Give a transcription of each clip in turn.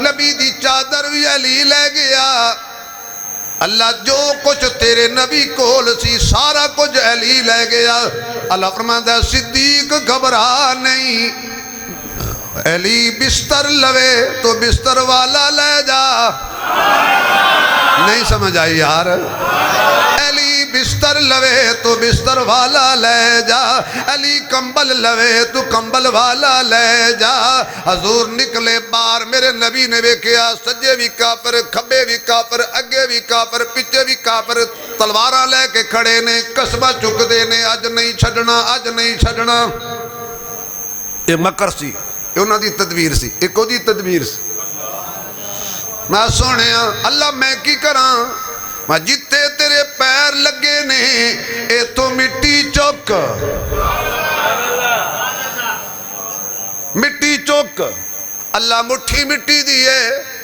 نبی دی چادر بھی علی لے گیا اللہ جو کچھ تیرے نبی کول سی سارا کچھ علی لے گیا اللہ فرماتا ہے صدیق گھبرا نہیں علی بستر لوے تو بستر والا لے جا نہیں سمجھ آئی یار علی بستر لوے تو بستر والا لے جا علی کمبل لوے تو کمبل والا لے جا حضور نکلے بار میرے نبی نے دیکھا سجے بھی کافر کھبے بھی کافر اگے بھی کافر پیچھے بھی کافر تلواراں لے کے کھڑے نے قصبہ چک دے نے اج نہیں چھڈنا اج نہیں چھڈنا یہ مکر سی یہ انہاں دی تدبیر سی ایک او دی تدبیر سی میں سونے اللہ میں کی کراں میں جتے تیرے پیر لگے نے اے تو مٹی چوک مٹی چوک اللہ مٹھی مٹی دیئے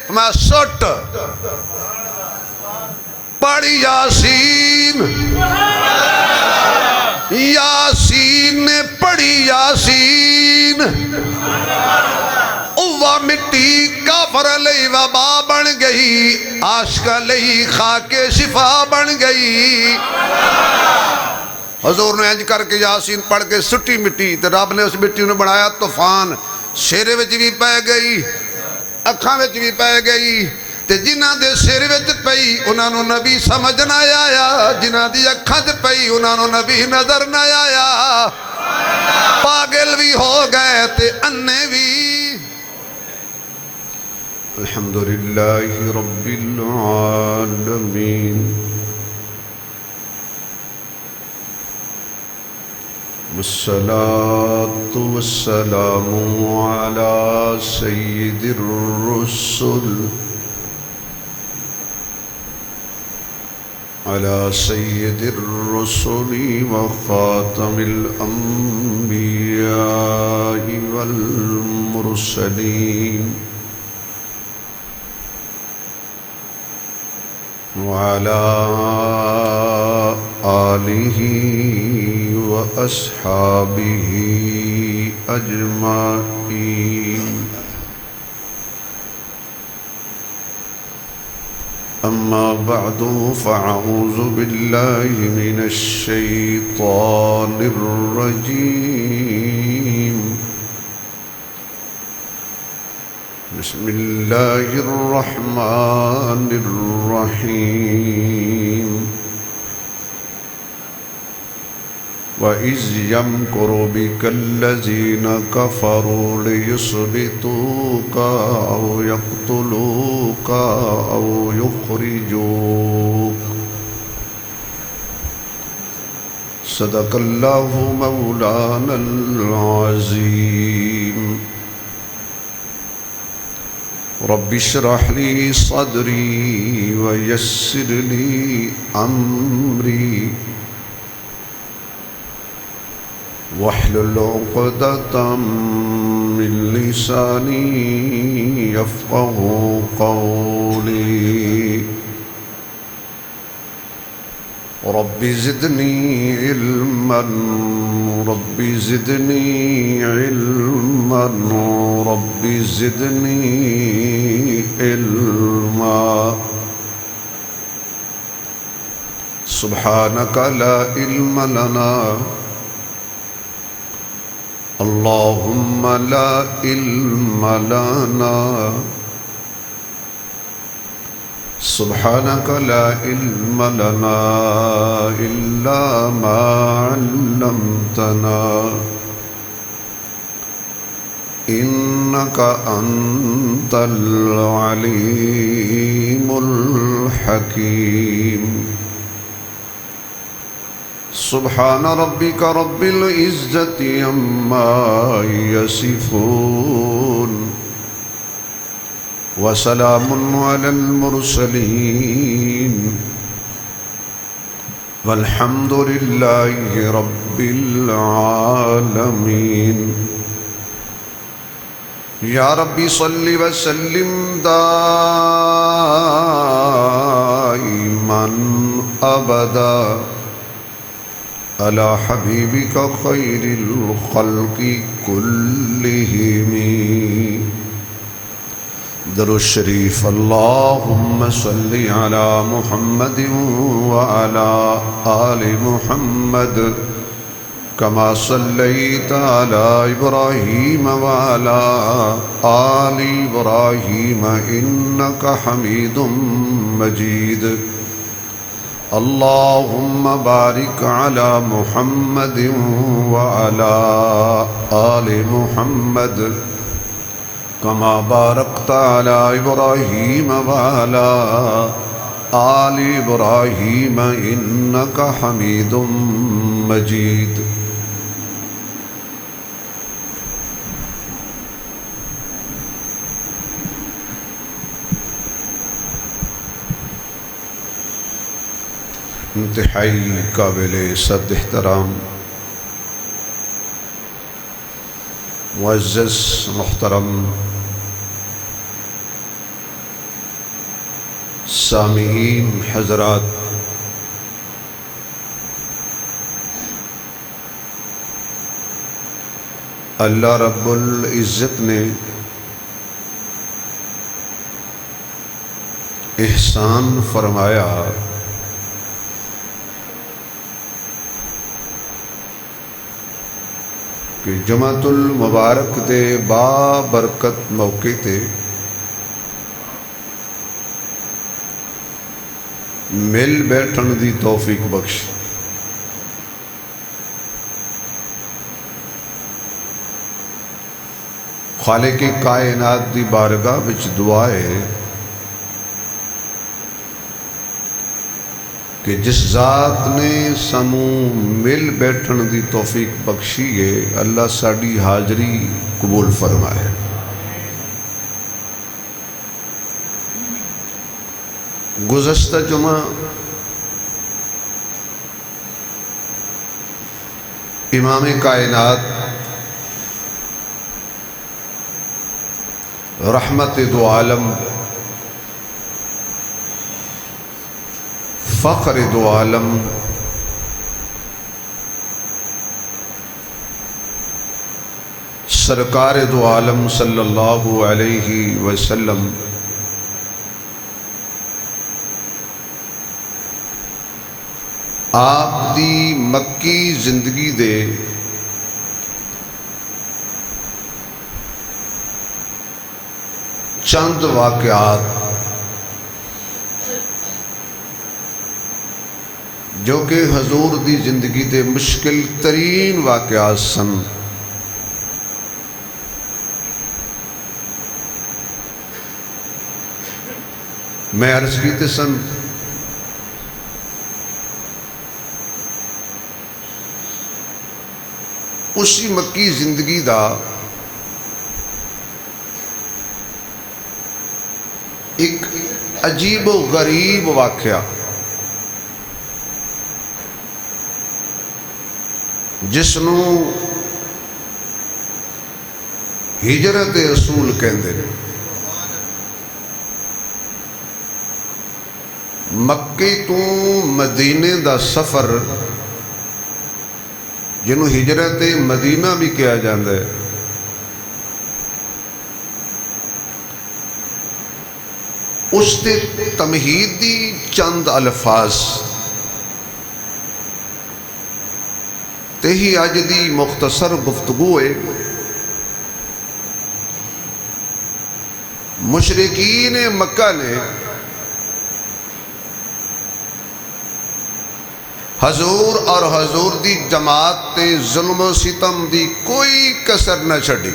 میں سٹ پڑھی یاسین یاسین نے پڑھی یاسین اوہ مٹی کافر لئی وبا بن گئی عاشق لئی خاک شفا بن گئی حضور نے انج کر کے یاسین پڑھ کے سٹی مٹی تو رب نے اس مٹی نے بنایا طوفان شیرے وچ بھی پہ گئی اکھاں وچ بھی پہ گئی تے جنہاں دے سر وچ پئی انہاں نو نبی سمجھ نہ آیا جنہاں دی اکھاں تے پئی انہاں نو نبی نظر نہ آیا پاگل بھی ہو گئے تے انے بھی الحمدللہ رب العالمین والصلاة والسلام على سید الرسل على سید الرسل وخاتم الانبیاء والمرسلین وعلى آلہ وأصحابه أجمعين أما بعد فأعوذ بالله من الشيطان الرجيم بسم الله الرحمن الرحيم وَإِذْ يَمْكُرُ بِكَ الَّذِينَ كَفَرُوا لِيُثْبِتُوكَ أَوْ يَقْتُلُوكَ أَوْ يُخْرِجُوكَ صدق الله مولانا العظيم رب اشرح لي صدري ويسر لي أمري واحلل عقدة من لساني يفقهوا قولي رب زدني علما رب زدني علما رب زدني علما سبحانك لا علم لنا اللهم لا علم لنا سبحانك لا علم لنا إلا ما علمتنا إنك أنت العليم الحكيم سبحان ربك رب العزة عما يصفون وسلام على المرسلين والحمد لله رب العالمين يا ربي صل وسلم دائما أبدا على حبيبك خير الخلق كلهم درود شریف اللہم صلی علی محمد وعلی آل محمد کما صلیت علی ابراہیم وعلی آل ابراہیم انک حمید مجید اللہم بارک علی محمد وعلی آل محمد کما بارکت علی ابراہیم وعلی آل ابراہیم انک حمید مجید انتہائی قابل صد احترام معزز محترم سامعین حضرات، اللہ رب العزت نے احسان فرمایا کہ جمعۃ المبارک دے با برکت موقع تے مل بیٹھن دی توفیق بخش۔ خالق کائنات دی بارگاہ وچ دعا ہے کہ جس ذات نے سانو مل بیٹھن دی توفیق بخشی ہے، اللہ ساڈی حاضری قبول فرمائے۔ گزشتہ جمعہ امام کائنات رحمت دو عالم فخر دو عالم سرکار دو عالم صلی اللہ علیہ وسلم آپ دی مکی زندگی دے چند واقعات جو کہ حضور دی زندگی دے مشکل ترین واقعات سن، میں عرض کیتے سن اسی مکی زندگی دا ایک عجیب و غریب واقعہ جس نو ہجرت رسول کہندے نے۔ مکے تو مدینے دا سفر جنہوں ہجرت مدینہ بھی کہا جاندہ ہے، اس تے تمہیدی چند الفاظ تے ہی اج دی مختصر گفتگو ہے۔ مشرکین مکہ نے حضور اور حضور دی جماعت تے ظلم و ستم دی کوئی کسر نہ چھڑی۔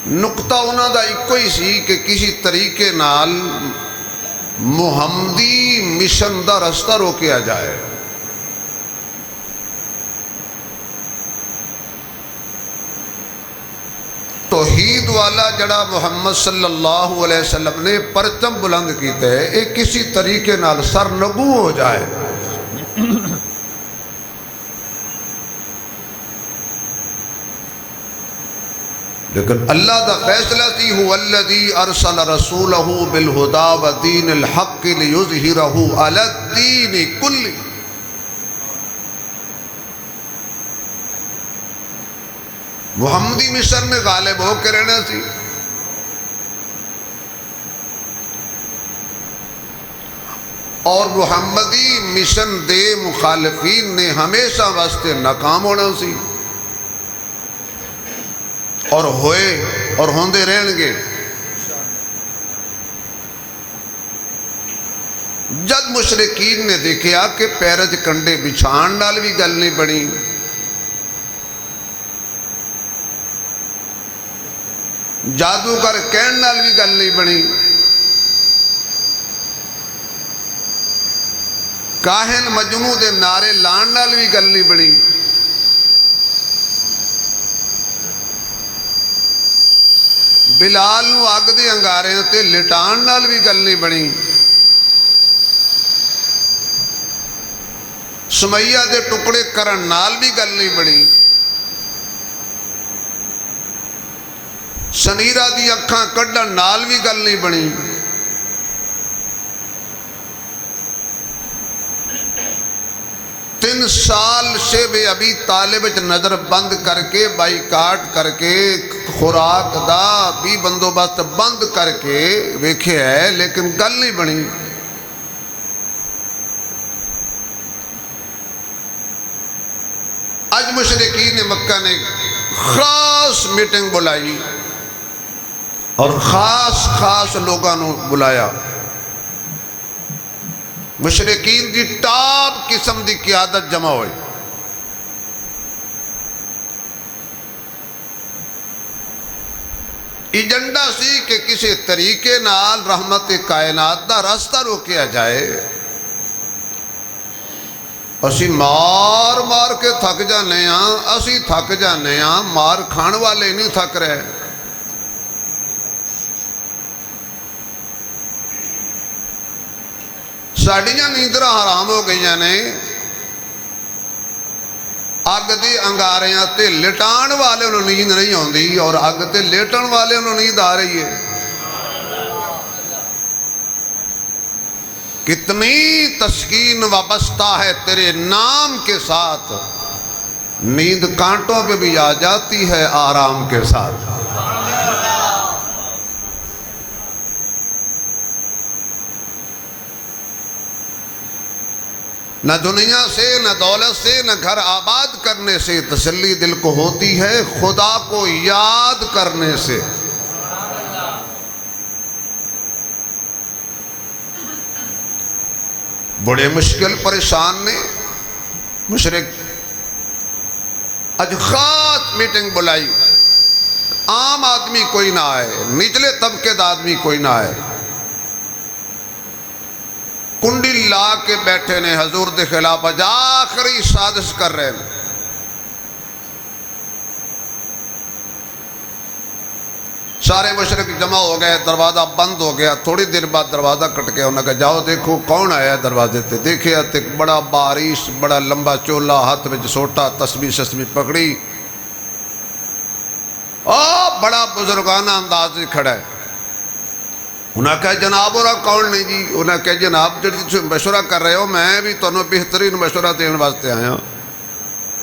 نقطہ انہاں دا ایک ہی سی کہ کسی طریقے نال محمدی مشن دا رستہ روکیا جائے۔ توحید والا جڑا محمد صلی اللہ علیہ وسلم نے پرچم بلند کیتے ہیں، ایک کسی طریقے نال سرنگو ہو جائے۔ لیکن اللہ دا فیصلہ تھی هو الذی ارسل رسولہ بالہدا ودین الحق لیظہرہ علی الدین کلہ۔ محمدی مشن میں غالب ہو کے رہنا سی. اور محمدی مشن دے مخالفین نے ہمیشہ واسطے ناکام ہونا سی اور ہوئے اور ہوندے رہن گے. جد مشرکین نے دیکھیا کہ پیرج کنڈے بچھان نال بھی گل نہیں بنی، جادوگر کہن نال بھی گل نہیں بنی، کاہن مجنوں دے نعرے لان نال بھی گل نہیں بنی، بلال نو اگ دے انگارے تے لٹان نال بھی گل نہیں بنی، سمیہ دے ٹکڑے کرن نال بھی گل نہیں بنی، سنیرہ دی اکھاں کڈن نال بھی گل نہیں بنی. تین سال شیب ابی طالب نظر بند کر کے بائی کاٹ کر کے خوراک دا بھی بندوبست بند کر کے ویکھے ہے لیکن گل نہیں بنی. اج مشرکین مکہ نے خاص میٹنگ بلائی اور خاص لوگوں نے بلایا. مشرکین دی ٹاپ قسم دی قیادت جمع ہوئی. ایجنڈا سی کہ کسی طریقے نال رحمت کائنات دا راستہ روکیا جائے. اسی مار مار کے تھک جانے ہاں، اسی تھک جانے ہاں، مار کھان والے نہیں تھک رہے. ساڑیاں نیندرہ حرام ہو گئی نے، اگ دے انگاریاں تے لٹان والے انہوں نیند نہیں ہوندی اور اگ تے لیٹن والے انہوں نیند آ رہی ہے. کتنی تسکین وابستہ ہے تیرے نام کے ساتھ، نیند کانٹوں پہ بھی آ جاتی ہے آرام کے ساتھ. نہ دنیا سے نہ دولت سے نہ گھر آباد کرنے سے تسلی دل کو ہوتی ہے، خدا کو یاد کرنے سے. بڑے مشکل پریشان نے مشرک اج خاص میٹنگ بلائی. عام آدمی کوئی نہ آئے، نچلے طبقے دا آدمی کوئی نہ آئے. کنڈی لا کے بیٹھے نے حضور دے خلاف اج آخری سازش کر رہے ہیں. سارے مشرک جمع ہو گئے، دروازہ بند ہو گیا. تھوڑی دیر بعد دروازہ کٹ گیا. انہوں نے کہا جاؤ دیکھو کون آیا دروازے تے. دیکھے ایک بڑا بارش، بڑا لمبا چولا، ہاتھ میں سوٹا، تسبیح شسبیح پکڑی، بڑا بزرگانہ انداز سے کھڑا ہے. انہوں نے کہا جناب اور کون نہیں جی؟ انہوں نے کہا جناب جی مشورہ کر رہے ہو، میں بھی تمہیں بہترین مشورہ دین واسطے آیا.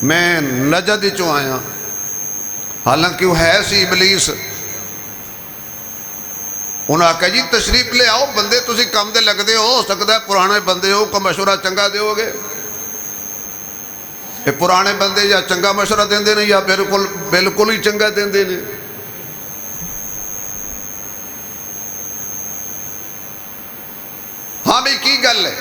میں نجد چوں آیا، حالانکہ وہ ہے سی ابلیس. انہوں نے کہا جی تشریف لے آؤ، بندے تسی کم دے لگ دے ہو سکتا ہے پرانے بندے ہو کو مشورہ چنگا دے ہو گے. یہ پرانے بندے یا چنگا مشورہ دیں دے یا بالکل ہی چنگا دیں دے. ہاں بھی کی گل ہے.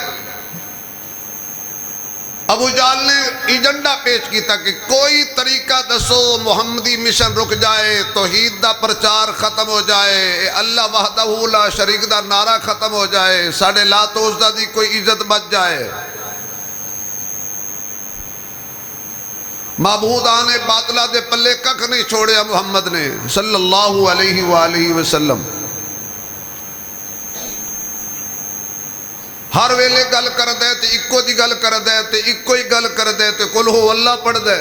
ابو جہل نے ایجنڈا پیش کیتا کہ کوئی طریقہ دسو محمدی مشن رک جائے، توحید دا پرچار ختم ہو جائے، اللہ وحدہ لا شریک دا نعرہ ختم ہو جائے، ساڑھے لات و عزہ دی کوئی عزت بچ جائے. معبودان باطلہ دے پلے ککھ نہیں چھوڑیا محمد نے صلی اللہ علیہ وآلہ وسلم. ہر ویلے گل کر دے تے اکو دی گل کر دے تے اکو ہی گل کر دے تے قل ہو اللہ پڑھ دے.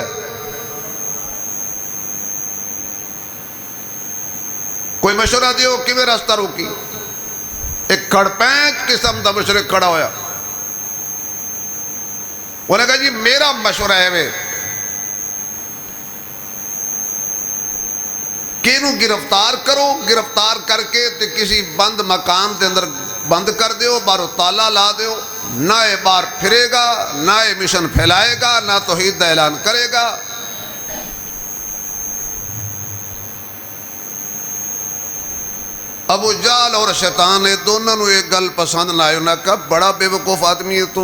کوئی مشورہ دیو کیویں راستہ روکی. ایک کھڑ پینچ قسم دا مشرک کھڑا ہویا. انہوں نے کہا جی میرا مشورہ ہے اینو گرفتار کرو، گرفتار کر کے تے کسی بند مکان دے اندر بند کر دیو، باہروں تالا لا دیو، نہ یہ بار پھرے گا، نہ یہ مشن پھیلائے گا، نہ توحید دا اعلان کرے گا۔ ابو جہل اور شیطان نے دونوں نے ایک گل پسند نہ آئی، انہوں نے کہا بڑا بے وقوف آدمی ہے تو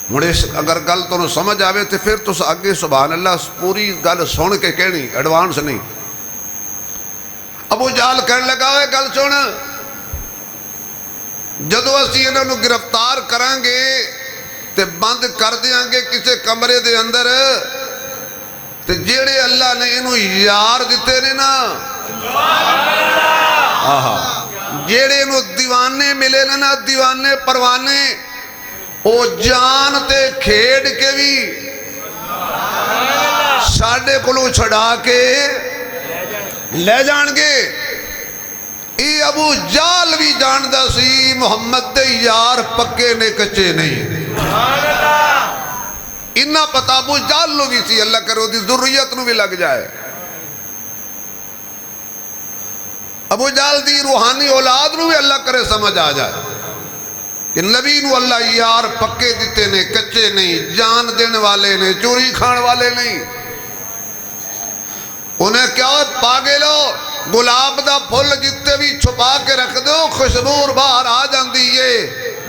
مڑے، اگر گل تو سمجھ آوے تو پھر تو اگے سبحان اللہ پوری گل سن کے کہنی، ایڈوانس نہیں۔ ابو جہل کہنے لگا ہے گل سن، جدو اسی انہوں نے گرفتار کریں گے تے بند کر دیاں گے کسی کمرے دے اندر، تے جیڑے اللہ نے انہوں یار دیتے نے نا، جیڑے انہوں دیوانے ملے نا، دیوانے پروانے، او جان تے کھیڑ کے بھی ساڑھے کلو چھڑا کے لے جان گے۔ ای ابو جال بھی جاندہ سی محمد دے یار پکے نے کچے نہیں، انہا پتا ابو جال لو بھی سی، اللہ کرو دی ذریت نو بھی لگ جائے۔ ابو جال دی روحانی اولاد نو بھی اللہ کرے سمجھ آ جائے کہ نبی نو اللہ یار پکے دیتے نے کچے نہیں، جان دینے والے نے، چوری کھان والے نہیں۔ انہیں کیا پاگلو گلاب دا پھول جتے بھی چھپا کے رکھ دو خوشبو باہر آ جاندی ہے،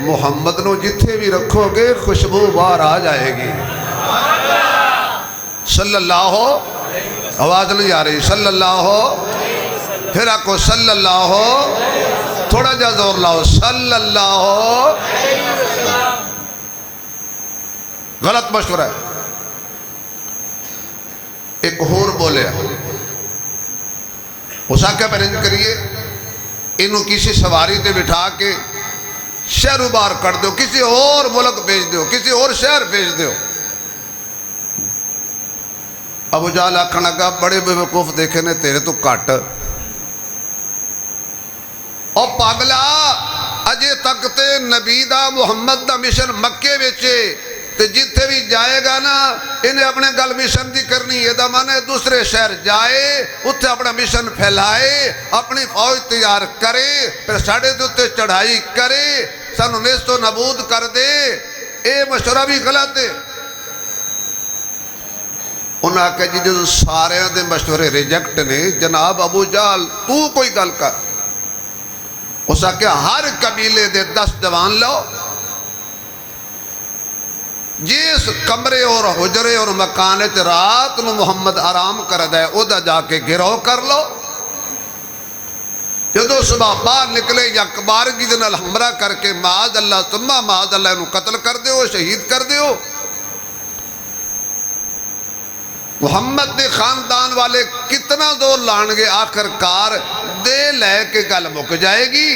محمد نو جتے بھی رکھو گے خوشبو باہر آ جائے گی۔ صلی اللہ ہو، آواز نہیں آ رہی، صلی اللہ ہو، پھر آکو صلی اللہ ہو، تھوڑا جا زور لاؤ، صلی اللہ ہو۔ غلط مشورہ ہے۔ ایک ہور بولے اس آقا پر انج کریے، انہوں کسی سواری تے بٹھا کے شہر بار کر دو، کسی اور ملک بھیج دو، کسی اور شہر بھیج دو۔ ابو جہل آکھن لگا بڑے بے وقوف دیکھے نے تیرے تو کٹ، اور پاگلا اجے تک تے نبی دا محمد دا مشن مکے ویچے تے جتھے بھی جائے گا نا انہیں اپنے گل مشن دی کرنی، یہ دا مانے دوسرے شہر جائے، اتھے اپنا مشن پھیلائے، اپنی فوج تیار کرے، پھر ساڑھے دوتے چڑھائی کرے، سانو نیست و نبود کر دے۔ اے مشورہ بھی غلط ہے۔ انہاں کہا جی جو سارے دے مشورے ریجیکٹ نے، جناب ابو جہل تو کوئی گل کر۔ اس نے کہا ہر قبیلے دے 10 جوان لو، جس کمرے اور حجرے اور مکانے تے رات نو محمد آرام کر دے ادھا جا کے گروہ کر لو، جدو صبح باہر نکلے یا کبارگی دن الحمرہ کر کے معاذ اللہ ثم معاذ اللہ انہوں قتل کر دیو، شہید کر دیو۔ محمد دے خاندان والے کتنا زور لانگے، آخر کار دے لے کے گل مک جائے گی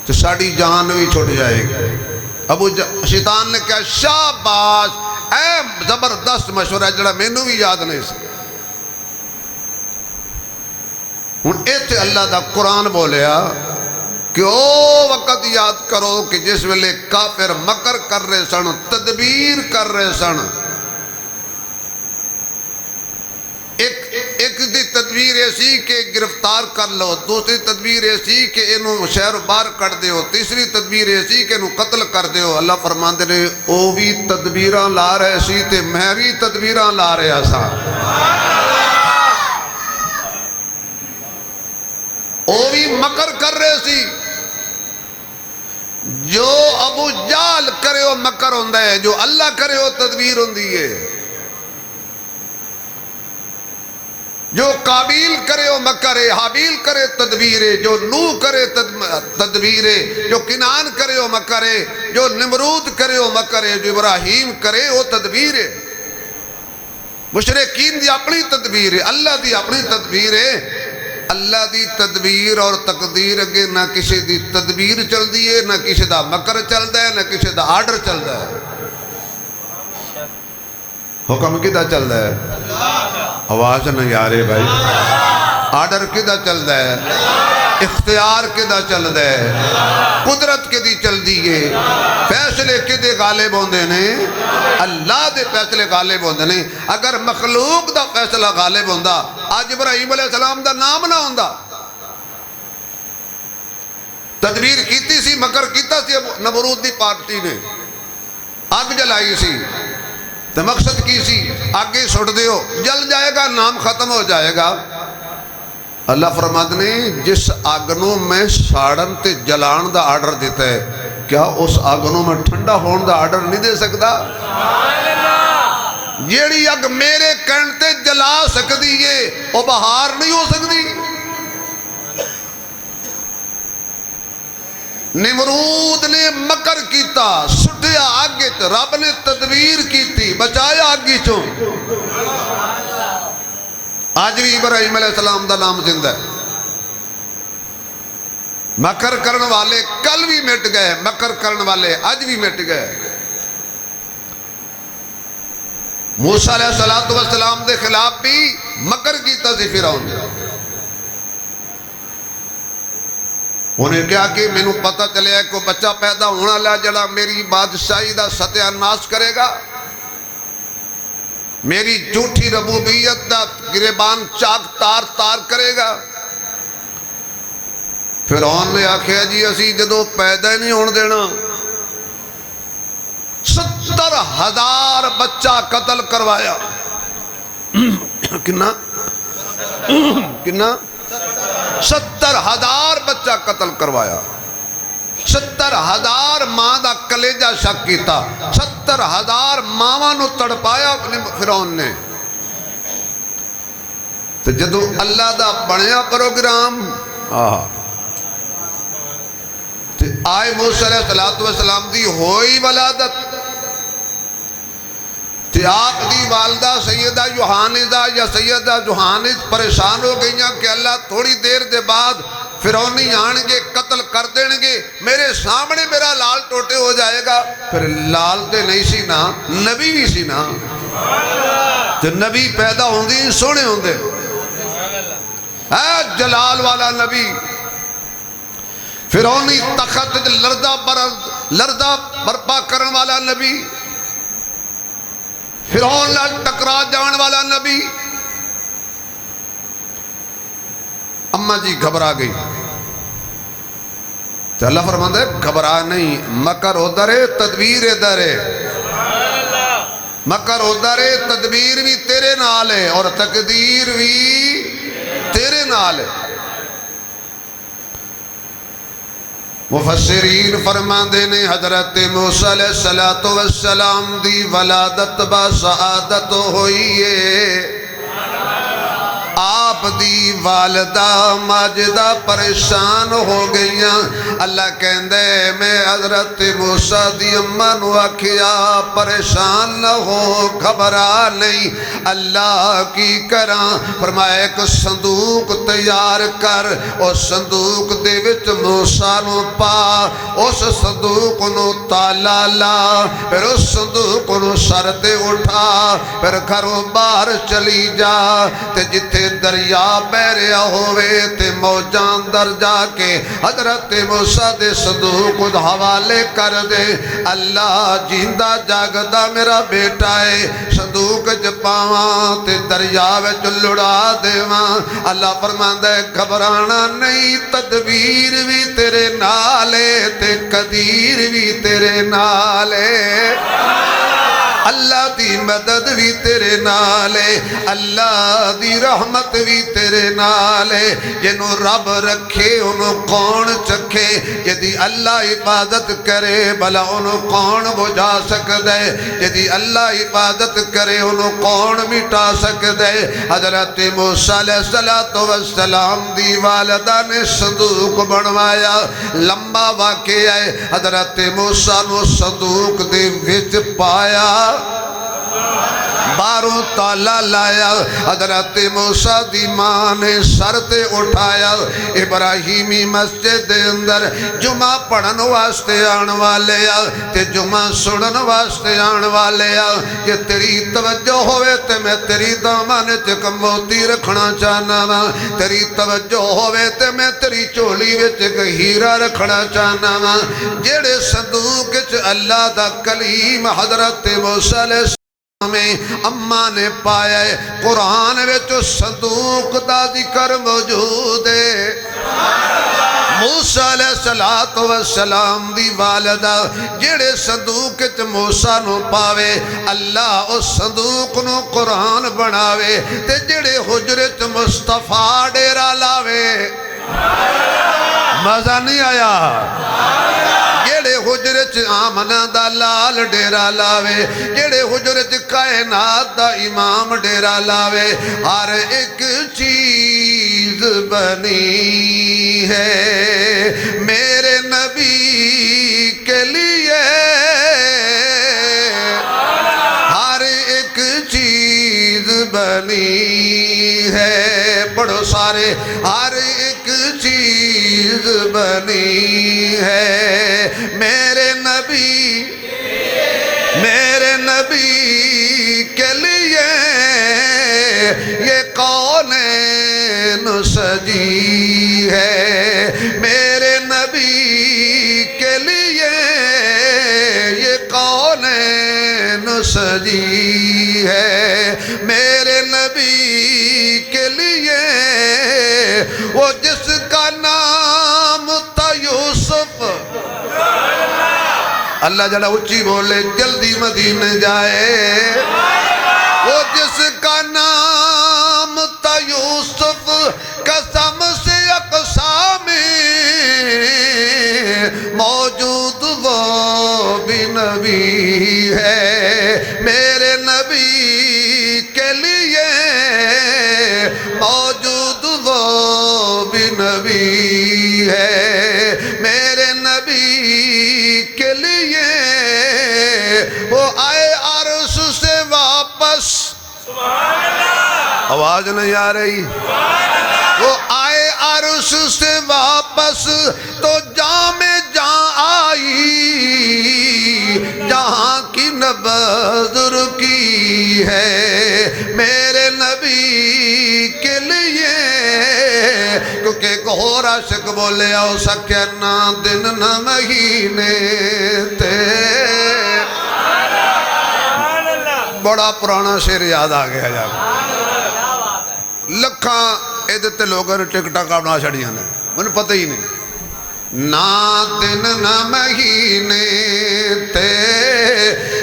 تو ساڑی جان بھی چھوٹ جائے گی۔ ابو شیطان نے کہا شاباش، اے زبردست مشورہ جڑا میں نے بھی یاد نہیں سکتا۔ ہن ایتھے اللہ دا قرآن بولیا کہ او وقت یاد کرو کہ جس ویلے کافر مکر کر رہے سن، تدبیر کر رہے سن۔ ایک دی تدبیر ایسی کہ گرفتار کر لو، دوسری تدبیر ایسی کہ انہوں شہر بار کر دیو، تیسری تدبیر ایسی کہ انہوں قتل کر دیو۔ اللہ فرماندے نے او بھی تدبیران لا رہے سی تے میں بھی تدبیران لا رہے سا، او بھی مکر کر رہے سی۔ جو ابو جہل کرے ہو مکر ہوندہ ہے، جو اللہ کرے ہو تدبیر ہوندی ہے۔ جو قابیل کرے وہ مکرے، حابیل کرے تدبیرے، جو نوح کرے تدبیرے، جو کنان کرے وہ مکرے، جو نمرود کرے وہ مکرے، جو ابراہیم کرے وہ تدبیرے۔ مشرکین دی اپنی تدبیر ہے، اللہ دی اپنی تدبیر ہے۔ اللہ دی تدبیر اور تقدیر اگے نہ کسی دی تدبیر چل دی ہے، نہ کسی دا مکر چل دا ہے، نہ کسی دا آرڈر چل دا ہے۔ حکم کدھا چل دا ہے؟ آواز نہیں آ رہے بھائی۔ آرڈر کدھا چل دا ہے؟ اختیار کدھا چل دا ہے؟ قدرت کے دی چل دیئے فیصلے کے دے غالب ہوندے نے اللہ دے فیصلے غالب ہوندے نے اگر مخلوق دا فیصلہ غالب ہوندا آج ابراہیم علیہ السلام دا نام نہ ہوندا تدبیر کیتی سی مکر کیتا سی نمرود دی پارٹی نے آگ جلائی سی تو مقصد کی سی آگے سٹ دیو جل جائے گا نام ختم ہو جائے گا اللہ فرماتے نے جس آگنوں میں ساڑن تے جلان دا آرڈر دیتا ہے کیا اس آگنوں میں ٹھنڈا ہون دا آرڈر نہیں دے سکتا جیڑی اگ میرے کہن تے جلا سکتی ہے وہ بہار نہیں ہو سکتی نمرود نے مکر کیتا سٹیا آگے رب نے تدبیر کیتی بچایا آگی چوں آج بھی ابراہیم علیہ السلام دا نام زندہ ہے مکر کرن والے کل بھی مٹ گئے مکر کرن والے آج بھی مٹ گئے موسیٰ علیہ السلام دے خلاف بھی مکر کیتا سی فرعون انہیں کیا کہ میں نے پتہ چلے ہے کہ بچہ پیدا ہونا لیا جڑا میری بادشاہی دا ستیہ ناش کرے گا میری جھوٹی ربوبیت دا گریبان چاک تار تار کرے گا فرعون نے آکھیا جی اسی جدو پیدا نہیں ہون دینا 70,000 بچہ قتل کروایا کنا 70,000 بچہ قتل کروایا 70,000 ماں دا کلیجہ شک کیتا 70,000 ماں نو تڑپایا فرعون نے تو جدو اللہ دا بنیا پروگرام آئے موسیٰ علیہ السلام دی ہوئی ولادت تے آپ دی والدہ سیدہ یوحانزہ یا سیدہ یوحانز پریشان ہو گئیاں کہ اللہ تھوڑی دیر دے بعد فرعونی آنگے قتل کر دینگے میرے سامنے میرا لال ٹوٹے ہو جائے گا پھر لال دے نہیں سی نا نبی بھی سی نا تو نبی پیدا ہوندی سونے ہوندے اے جلال والا نبی فرعونی تخت لردہ برپا کرن والا نبی فرعون لال ٹکرا جان والا نبی اماں جی گھبرا گئی تو اللہ فرماتا ہے گھبرا نہیں مکر ادھر ہے تدبیر ادھر ہے مکر ادھر ہے تدبیر بھی تیرے نال ہے اور تقدیر بھی تیرے نال ہے مفسرین فرماندے نے حضرت موسیٰ علیہ السلام دی ولادت با سعادت ہوئی ہے آپ دی والدہ ماجدہ پریشان ہو گئیاں اللہ کہندے میں حضرت موسیٰ دی اماں نو آکھیا پریشان نہ ہو گھبرا نہیں اللہ کی کراں فرمایا ایک صندوق تیار کر اس صندوق دے وچ موسیٰ نو پا اس صندوق نو تالا لا پھر اس صندوق نو سر تے اٹھا پھر گھروں باہر چلی جا تے جتھے دریا بہریا ہوئے تے موجان در جا کے حضرت موسیٰ دے صندوق حوالے کر دے اللہ جیندہ جاگدہ میرا بیٹا ہے صندوق جپاواں تے دریا وچ لڑا دیواں اللہ فرماندا ہے گھبرانا نہیں تدبیر بھی تیرے نالے تے قدیر بھی تیرے نالے اللہ دی مدد بھی تیرے نالے اللہ دی رحمت بھی تیرے نالے جنو رب رکھے انو کون چکھے جدی اللہ حفاظت کرے بلا انو کون بجھا سکدے جدی اللہ حفاظت کرے انو کون مٹا سکدے حضرت موسیٰ علیہ السلام دی والدہ نے صندوق بنوایا لمبا واقعہ ہے حضرت موسیٰ نو صندوق دے وچ پایا باروں تالا لایا حضرت موسیٰ دی ماں نے سر تے اٹھایا ابراہیمی مسجد دے اندر جمعہ پڑھن واسطے آن والے تے جمعہ سنن واسطے آن والے کہ تیری توجہ ہوئے تے میں تیری دامانے چک موتی رکھنا چاہنا وا تیری توجہ ہوئے تے میں تیری چولی وچ ایک ہیرا رکھنا چاہنا وا جڑے صندوق وچ اللہ دا کلیم حضرت موسیٰ علیہ السلام میں اماں نے پایا ہے قرآن وچ صندوق دا ذکر موجود ہے موسیٰ علیہ السلام دی والدہ جڑے صندوق وچ موسیٰ نو پاوے اللہ اس صندوق نو قرآن بناوے تے جڑے حجرت مصطفیٰ ڈیرا لاوے مزہ نہیں آیا جڑے حجرت آمنہ دا لال ڈیرا لاوے جڑے حجرت کائنات دا امام ڈیرا لاوے ہر ایک چیز بنی ہے میرے نبی کے لیے ہر ایک چیز بنی ہے پڑھو سارے ہر ایک چیز بنی ہے میرے نبی کے لیے یہ کونین سجی ہے میرے نبی کے لیے یہ کونین سجی ہے میرے نبی کے لیے وہ جس کا نام تھا یوسف اللہ جڑا اچھی بولے جلدی مدینے جائے وہ جس کا نام تھا یوسف قسم سے اقسام موجود وہ بھی نبی ہے میرے نبی کے لیے موجود وہ بھی نبی ہے میرے نبی کے لیے وہ آئے عرش سے واپس آواز نہیں آ رہی وہ آئے عرش سے واپس تو جام جہاں آئی جہاں کی نبض رکی ہے میرے نبی کے لیے کیونکہ ایک اور عاشق بولے او سکے نہ دن نہ مہینے تے بڑا پرانا شعر یاد آ گیا جاگا لکھاں ایدتے لوگوں نے ٹک ٹاک اپنا چھڑیاں نے مجھے پتہ ہی نہیں نہ دن نہ مہینے تے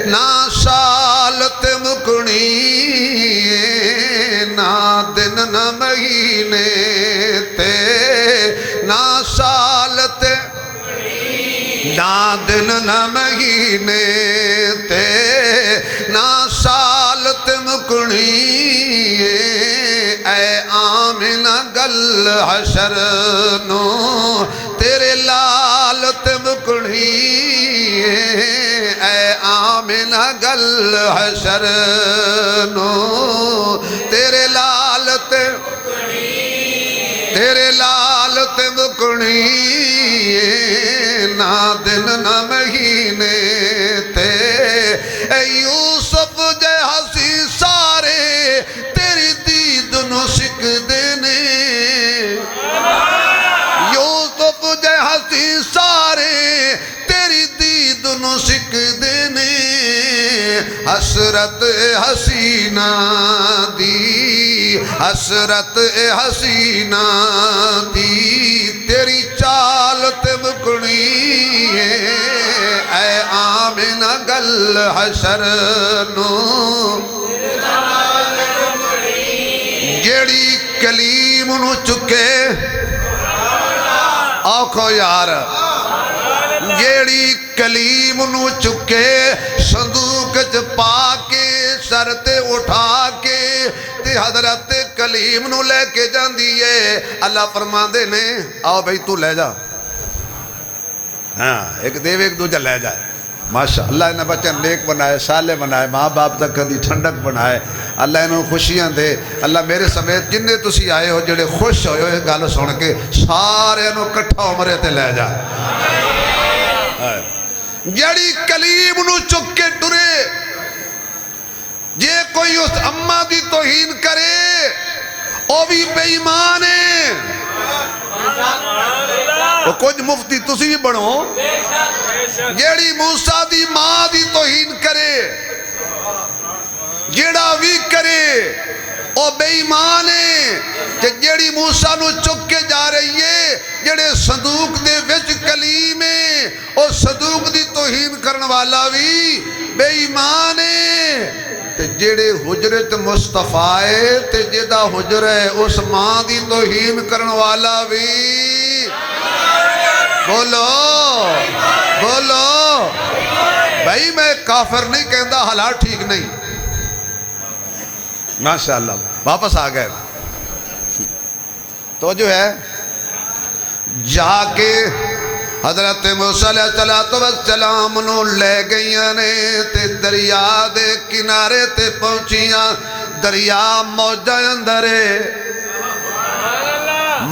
نہ سال تے مکنی نہ دن نہ مہینے تے نہ سال تے نہ دن نہ مہینے تے نہ سال تے مکنی اے آمنہ گل حشر نو تیرے لال تے مکنی اے آمنہ گل حشر نو تیرے لال تے مکنی نہ دن نہ مہینے تے اے یوسف جے ہسی سارے تیری دید نو سکھ دینے یوسف جے ہسی سارے تیری دید نو سکھ دینے حسرت حسینہ دی حسرت حسینہ دی تیری چال تے مکنی اے آمنہ گل حشر نو جیڑی کلیم نو چکے آنکھو یار جیڑی کلیم نو چکے صندوق پا کے سر تے اٹھا کے تے حضرت کلیم نو لے کے جان دیئے اللہ فرمان دے نے آؤ بھئی تو لے جا ہاں ایک دیو ایک دو جا لے جائے ماشاء اللہ انہیں بچے نیک بنائے، صالح بنائے، ماں باپ تک کدی ٹھنڈک بنائے، اللہ انہوں خوشیاں دے۔ اللہ میرے سمیت جننے تسی آئے ہو جڑے خوش ہوئے ہو گل سن کے سارے انہوں کٹھا عمرے تے لے جا۔ جڑی کلیم نو چک کے ٹرے، جے کوئی اس اماں دی توہین کرے او بھی بے ایمان ہے۔ وہ کچھ مفتی تسی بھی بنو، جیڑی موسیٰ دی ماں دی توہین کرے، جیڑا بھی کرے او بے ایمان ہے۔ جیڑی موسیٰ نو چک کے جا رہی ہے، جیڑے صندوق دے وچ کلیم ہے، او صندوق دی توہین کرن والا بھی بے ایمان ہے۔ تے جیڑے حجرت مصطفیٰ ہے تے جیڑا حجر ہے اس ماں دی توہین کرن والا بھی بولو بولو بھائی میں کافر نہیں کہندہ، حالات ٹھیک نہیں۔ ماشاءاللہ واپس آ گئے تو جو ہے جا کے حضرت موسیٰ علیہ السلام نو لے گئیاں نے تے دریا دے کنارے تے پہنچیاں۔ دریا موجہ اندرے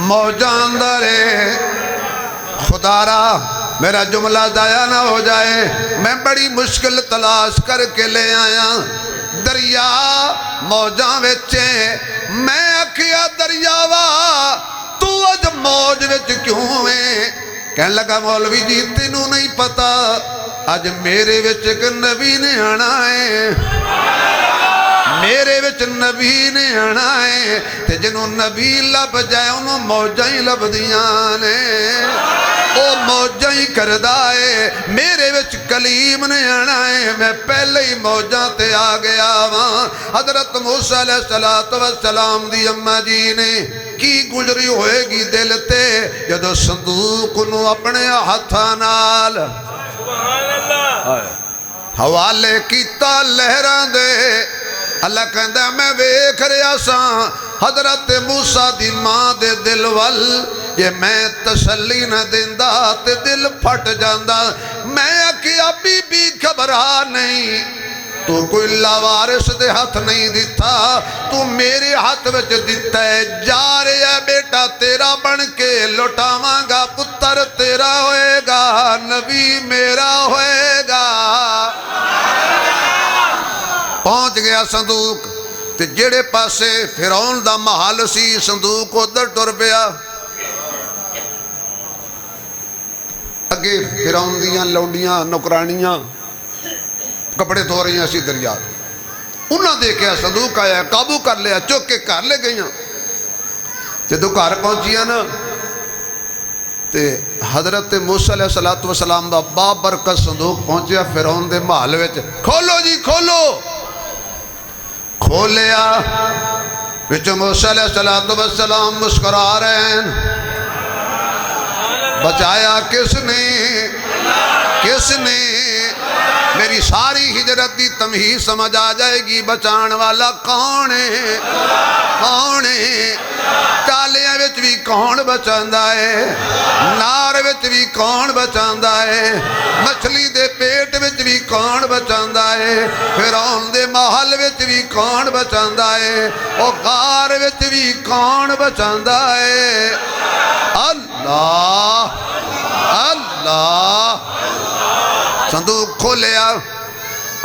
موجہ اندرے، خدا را میرا جملہ ضائع نہ ہو جائے، میں بڑی مشکل تلاش کر کے لے آیا۔ دریا موجاں وچے، میں اکھیا دریاوا تو اج موج وچ کیوں ہے؟ کہنے لگا مولوی جی تینوں نہیں پتا اج میرے وچ ایک نبی نے آنا ہے، میرے وچ نبی نے آنا ہے، تے جنہوں نبی لب جائے انہوں موجاں ہی لب دیاں نے، او موجاں ہی کردہ ہے۔ میرے وچ کلیم نے آنا ہے، میں پہلے ہی موجاں تے آ گیا وہاں۔ حضرت موسیٰ علیہ السلام دی اماں جی نے کی گزری ہوئے گی دل تے جدو صندوق نو اپنے ہاتھاں نال حوالے کیتا لہران دے۔ اللہ کہندہ میں ویکھ رہا ساں حضرت موسیٰ دی ماں دے دل وال، یہ میں تسلی نہ دیندہ تے دل پھٹ جاندہ۔ میں اکیا بی بی گھبرا نہیں، تو کوئی لاوارث دے ہاتھ نہیں دیتا، تو میرے ہاتھ وچ دیتا ہے۔ جا رہے ہے بیٹا تیرا بن کے لوٹاواں گا، پتر تیرا ہوئے گا، نبی میرا ہوئے گا۔ پہنچ گیا صندوق تے جڑے پاسے فرعون دا محل سی، صندوق ادھر ٹر پیا۔ اگے فرعون دیاں لونڈیاں نوکرانیاں کپڑے دھو رہی ہیں سی دریا، انہاں دیکھیا صندوق آیا، قابو کر لیا، چک کے گھر لے گئیاں۔ جدو گھر پہنچیاں نا تے حضرت موسیٰ علیہ السلام دا بابرکت صندوق پہنچیا فرعون دے محل وچ۔ کھولو جی کھولو، کھولیا، وچ موسیٰ علیہ السلام مسکرا رہے ہیں۔ بچایا کس نے؟ کس نے؟ میری ساری ہجرت دی تمہید سمجھ آ جائے گی، بچان والا کون ہے؟ کون ہے؟ ٹالیاں وچ بھی کون بچاندہ ہے؟ نار وچ بھی کون بچاندہ ہے؟ مچھلی دے پیٹ وچ بھی کون بچاندہ ہے؟ فرعون دے محل وچ بھی کون بچاندہ ہے؟ او غار وچ بھی کون بچاندہ ہے؟ اللہ اللہ۔ صندوق کھولیا،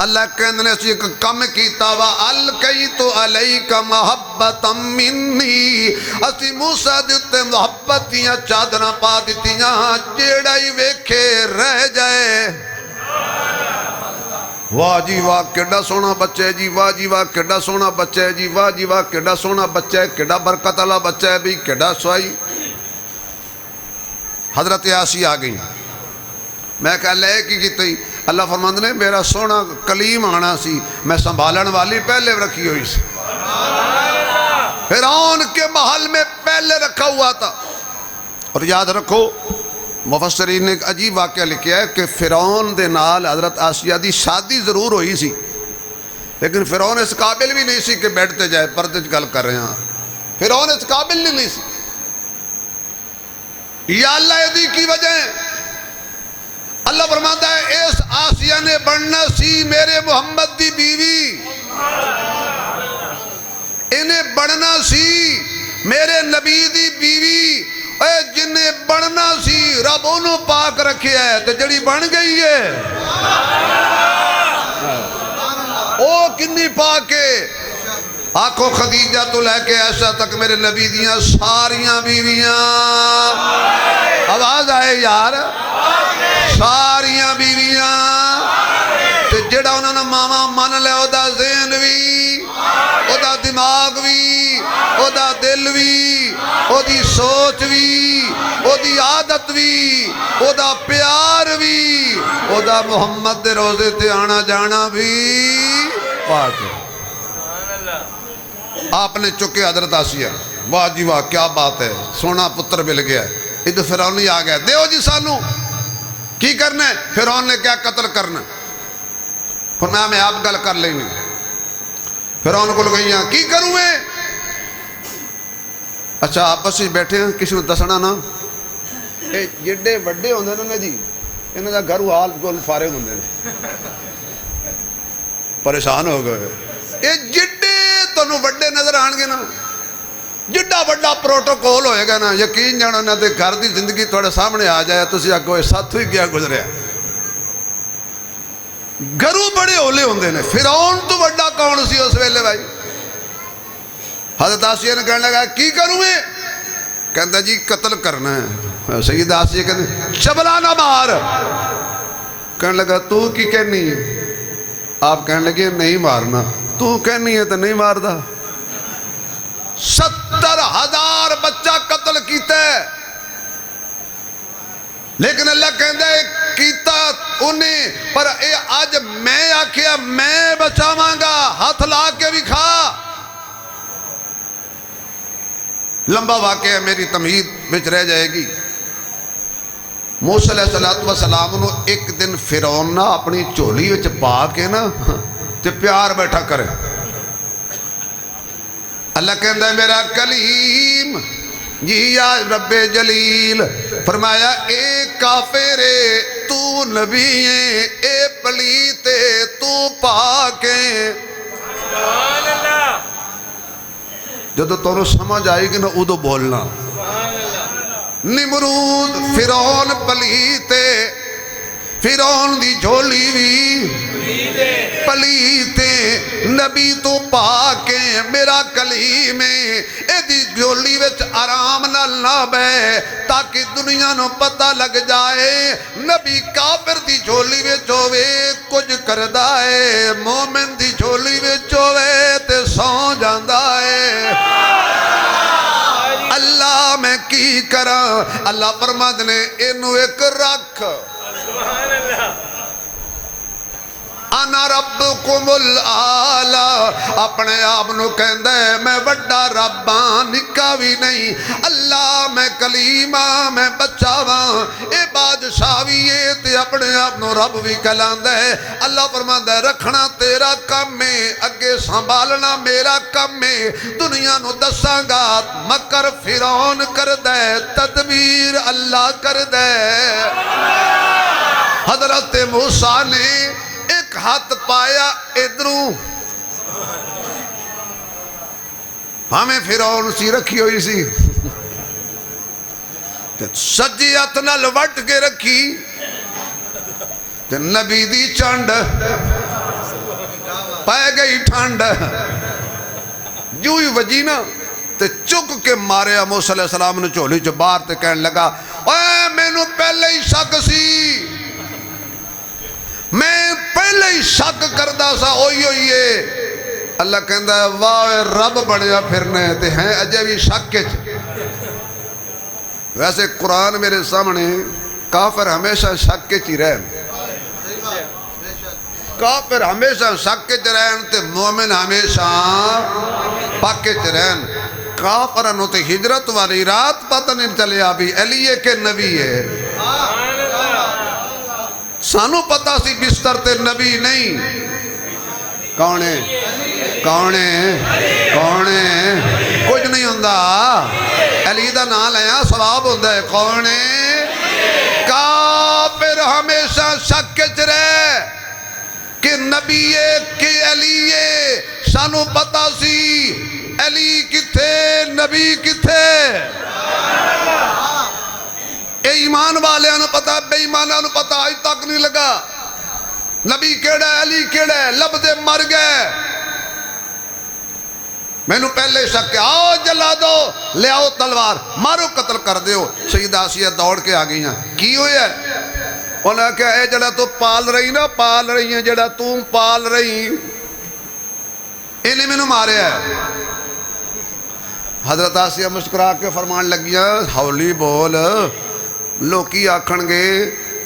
اللہ کہندے نے اسی ایک کم کیتا وا الکیت علیک محبت منی، اسی موسیٰ دے تے محبت دیاں چادراں پا دتیاں، جیڑا ہی ویکھے رہ جائے۔ واہ جی واہ کیڑا سونا بچہ ہے جی، واہ جی واہ کیڑا سونا بچہ ہے جی، واہ جی واہ کیڑا سونا بچہ ہے، کیڑا برکت والا بچہ ہے بھی، کیڑا سوائی۔ حضرت آسی آ گئی، میں کہا لے کی کیتی؟ اللہ فرماندے نے میرا سونا کلیم آنا سی، میں سنبھالن والی پہلے رکھی ہوئی سی، فرعون کے محل میں پہلے رکھا ہوا تھا۔ اور یاد رکھو مفسرین نے ایک عجیب واقعہ لکھا ہے کہ فرعون دے نال حضرت آسیہ دی شادی ضرور ہوئی سی، لیکن فرعون اس قابل بھی نہیں سی کہ بیٹھتے جائے، پردے گل کر رہے ہیں، فرعون اس قابل نہیں سی۔ یا اللہ دی کی وجہ اللہ فرماتا ہے اس آسیہ نے بننا سی میرے محمد دی بیوی، انہیں بننا سی میرے نبی دی بیوی، اے جنہیں بننا سی رب انہوں پاک رکھے ہے تو جڑی بن گئی ہے او کنی پاک ہے۔ آنکھوں خدیجہ تو لے کے ایسا تک میرے نبی دیاں ساریاں بیویاں، آواز آئے یار، ساریاں بیویاں تے جڑا انہوں نے ماما من لے او دا ذہن بھی، او دا دماغ بھی، او دا دل بھی، او دی سوچ بھی، او دی عادت بھی، او دا پیار بھی، او دا محمد دے روزے تے آنا جانا بھی پاک ہے۔ آپ نے چکے حضرت آسیہ، واہ جی واہ کیا بات ہے، سونا پتر مل گیا ہے۔ ادھر فرعون ہی آ گیا، دیو جی سانو کی کرنا ہے؟ فرعون نے کیا قتل کرنا؟ فرمایا میں آپ گل کر لیں گے۔ فرعون کو گئیاں کی کروں میں؟ اچھا آپس ہی بیٹھے ہیں، کسی نے دسنا نا، اے جڑے وڈے ہوندے نے جی انہاں دا گھر حال کول فارغ ہوندے نے، پریشان ہو گئے۔ اے جڑے تانوں وڈے نظر آن گے نا، جڈا وڈا پروٹوکول ہوئے گا نا، یقین جانو نا دے گھر دی زندگی تھوڑے سامنے آ جائے تسی آگے ساتھ ہوئی گیا گزریا۔ گھروں بڑے ہولے ہوندے نے، فرعون تو وڈا کون سی اس ویلے بھائی؟ حضرت آسیہ نے کہنے لگا کی کروں میں؟ کہتا جی قتل کرنا ہے۔ سید آسیہ کہتے چبلانہ مار۔ کہنے لگا تو کی کہنی ہے؟ آپ کہنے لگے نہیں مارنا۔ تو کہنی ہے تو نہیں ماردا۔ 70,000 بچہ قتل کیتا ہے، لیکن اللہ کہندہ ہے کیتا انہیں، پر اے آج میں آکھیا میں بچاواں گا، ہاتھ لا کے بھی کھا۔ لمبا واقعہ میری تمہید وچ رہ جائے گی۔ موسیٰ علیہ السلام نے ایک دن فرعون نہ اپنی چولی وچ پا کے نا تے پیار بیٹھا کرے۔ اللہ کہندہ ہے میرا کلیم جی یا رب جلیل، فرمایا اے کافرے تو نبی ہے، اے پلیتے تو پاکے۔ سبحان اللہ۔ جدو تو سمجھ آئے گی نا ادو بولنا۔ نمرود فرعون پلیتے، فرعون دی جھولی بھی پلیتے، نبی تو پاکے میرا کلیم ہے، اے دی جھولی وچ آرام نہ بے تاکہ دنیا نو پتہ لگ جائے نبی کافر دی جھولی وچ ہوئے کچھ کردہ ہے، مومن دی جھولی وچ ہوئے تے سو جاندہ ہے۔ اللہ میں کی کرا؟ اللہ فرماد نے انہوں ایک رکھ، انا ربکم العالی، اپنے آپ نو کہندہ ہے میں وڈا رباں نکا بھی نہیں، اللہ میں کلیمہ میں بچاواں، اے بادشاہ بھی ہے تے اپنے آپ نو رب بھی کہلاندہ ہے۔ اللہ فرماندہ ہے رکھنا تیرا کم ہے، اگے سنبھالنا میرا کم ہے، دنیا نو دساں گا مکر فرعون کر دے، تدبیر اللہ کر دے۔ حضرت موسیٰ نے ایک ہاتھ پایا ادھروں، ہمیں فرعون سی رکھی ہوئی سی، سجی ہاتھ نال وٹ کے رکھی تے نبی دی چانڈ پائے گئی ٹھانڈ، جو ہی وجینا تے چک کے ماریا موسیٰ علیہ السلام نے چولی چو بار تے کہنے لگا اے میں نو پہلے ہی شک سی، میں پہلے ہی شک کردہ سا ہوئی ہوئی ہے۔ اللہ کہندہ ہے واہ رب بڑھیا پھرنے تے ہیں اجے بھی شک کے۔ ویسے قرآن میرے سامنے کافر ہمیشہ شک کے چی رہن، کافر ہمیشہ شک کے چی رہن تے مومن ہمیشہ پاک کے چی رہن۔ کافرانوں تے ہجرت والی رات پتہ نہیں چلے آبی علیہ کے نبی ہے، سانو پتا سی بستر تے نبی نہیں، کون ہے کون ہے کون ہے؟ کچھ نہیں ہوندہ، علی دا نام لیا ثواب ہوندہ ہے۔ کون ہے؟ کافر کافر ہمیشہ شک وچ رہے کہ نبی ہے کہ علی ہے. سانو پتا سی علی کتھے نبی کتھے. اے ایمان والے نو پتا بے ایماناں نو پتا اج تک نہیں لگا نبی کیڑا ہے علی کیڑا ہے. لبدے مر گئے. میں نو پہلے شک آؤ جلا دو لے آؤ تلوار مارو قتل کر دیو. سیدہ آسیہ دوڑ کے آ گئی ہیں. کی ہویا ہے؟ انہوں نے کہا اے جڑا تو پال رہی نا پال رہی ہیں جڑا تو پال رہی انہیں میں نو مارے ہے. حضرت آسیہ مسکرا کے فرمان لگیاں ہولی بول. لوکی آکھن گے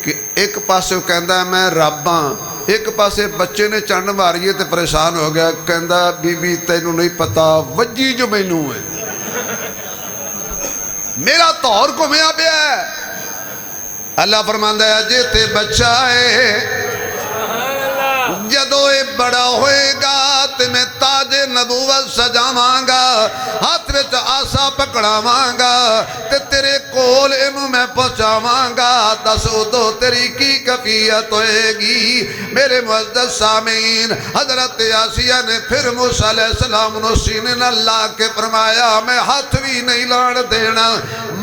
کہ ایک پاسے کہندا ہے میں رب ہاں ایک پاسے بچے نے چنڈ ماری تے پریشان ہو گیا کہندا بی بی تینوں نہیں پتا وجی جو مینوں ہے میرا طور کو میں پیا ہے. اللہ فرماندا ہے جے تے بچہ ہے جدو اے بڑا ہوئے گا تے میں تاج نبوت سجاواں گا ہاتھ وچ آسا پکڑاواں گا تے تیرے کول اینو میں پہنچاواں گا. دس ادو تیری کی کفیت ہوئے گی. میرے معزز سامعین حضرت آسیہ نے پھر موسیٰ علیہ السلام نو سینے نال لا کے فرمایا میں ہاتھ بھی نہیں لاڑ دینا.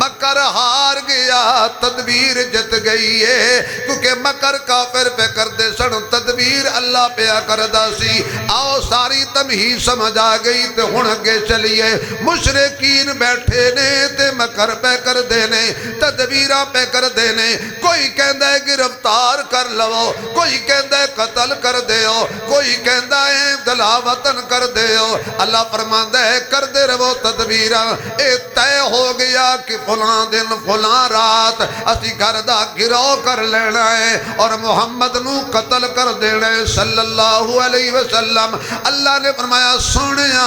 مکر ہار گیا تدبیر جت گئی ہے کیونکہ مکر کافر پہ کر دے سن تدبیر اللہ پہ کردہ سی. آؤ ساری تمہید سمجھ آ گئی تے ہن اگے چلیے. مشرکین بیٹھے نے تے مکر پہ کر دینے تدبیراں پہ کر دینے. کوئی کہندا ہے گرفتار کر لو کوئی کہندا ہے قتل کر دیو کوئی کہندا ہے دلا وطن کر دیو. اللہ فرماندا ہے کر دے رہو تدبیراں. اے طے ہو گیا کہ فلاں دن فلاں رات اسی گھر دا گراؤ کر لینا ہے اور محمد نو قتل کر دینا ہے صلی اللہ علیہ وسلم. اللہ نے فرمایا سنیا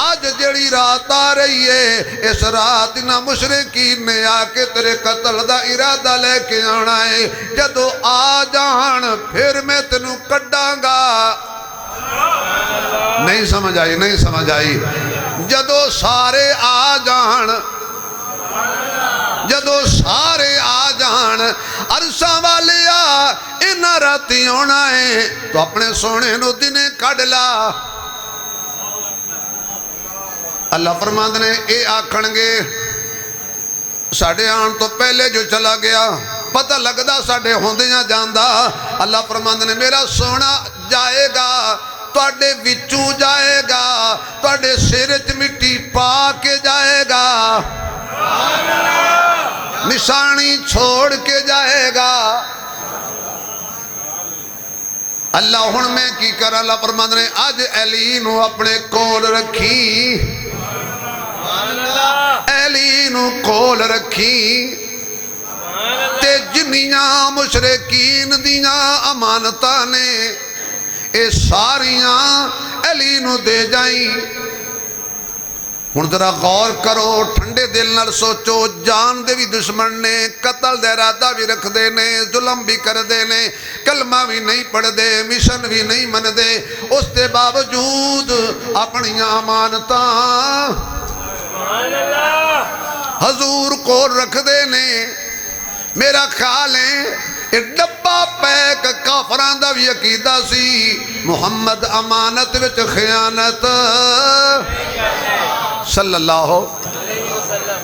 آج جڑی رات آ رہی ہے اس رات نہ مشرکین نے آ کے تیرے قتل دا ارادہ لے کے آنا ہے. جدو آ جان پھر میں تینوں کڈاں گا. نہیں سمجھ آئی نہیں سمجھ آئی. جدو سارے آ جان جدو سارے آ جان عرصہ والے آ انہاں راتی ہونا ہے تو اپنے سونے نو دنے کڈ لا. اللہ فرماند نے اے آکھن گے ساڑھے آن تو پہلے جو چلا گیا پتہ لگدا ساڑھے ہوندیاں جاندہ. اللہ فرماند نے میرا سونا جائے گا تواڈے وچوں جائے گا تواڈے سر وچ مٹی پا کے جائے گا نشانی چھوڑ کے جائے گا. اللہ ہن میں کی کر اللہ فرماند نے آج علی نو اپنے کول رکھی علی نو کول رکھی تے جنیاں مشرکین دیاں امانتاں نے اے ساریاں علی نو دے جائیں. ہن ذرا غور کرو ٹھنڈے دل نال سوچو جان دے بھی دشمن نے قتل دے ارادہ بھی رکھ دے نے ظلم بھی کر دے نے کلمہ بھی نہیں پڑھ دے مشن بھی نہیں من دے اس دے باوجود اپنی امانتاں حضور کو رکھ دے نے. میرا خیال ہے یہ ڈبا پیک کافران دا بھی عقیدہ سی محمد امانت وچ خیانت صلی اللہ علیہ وسلم.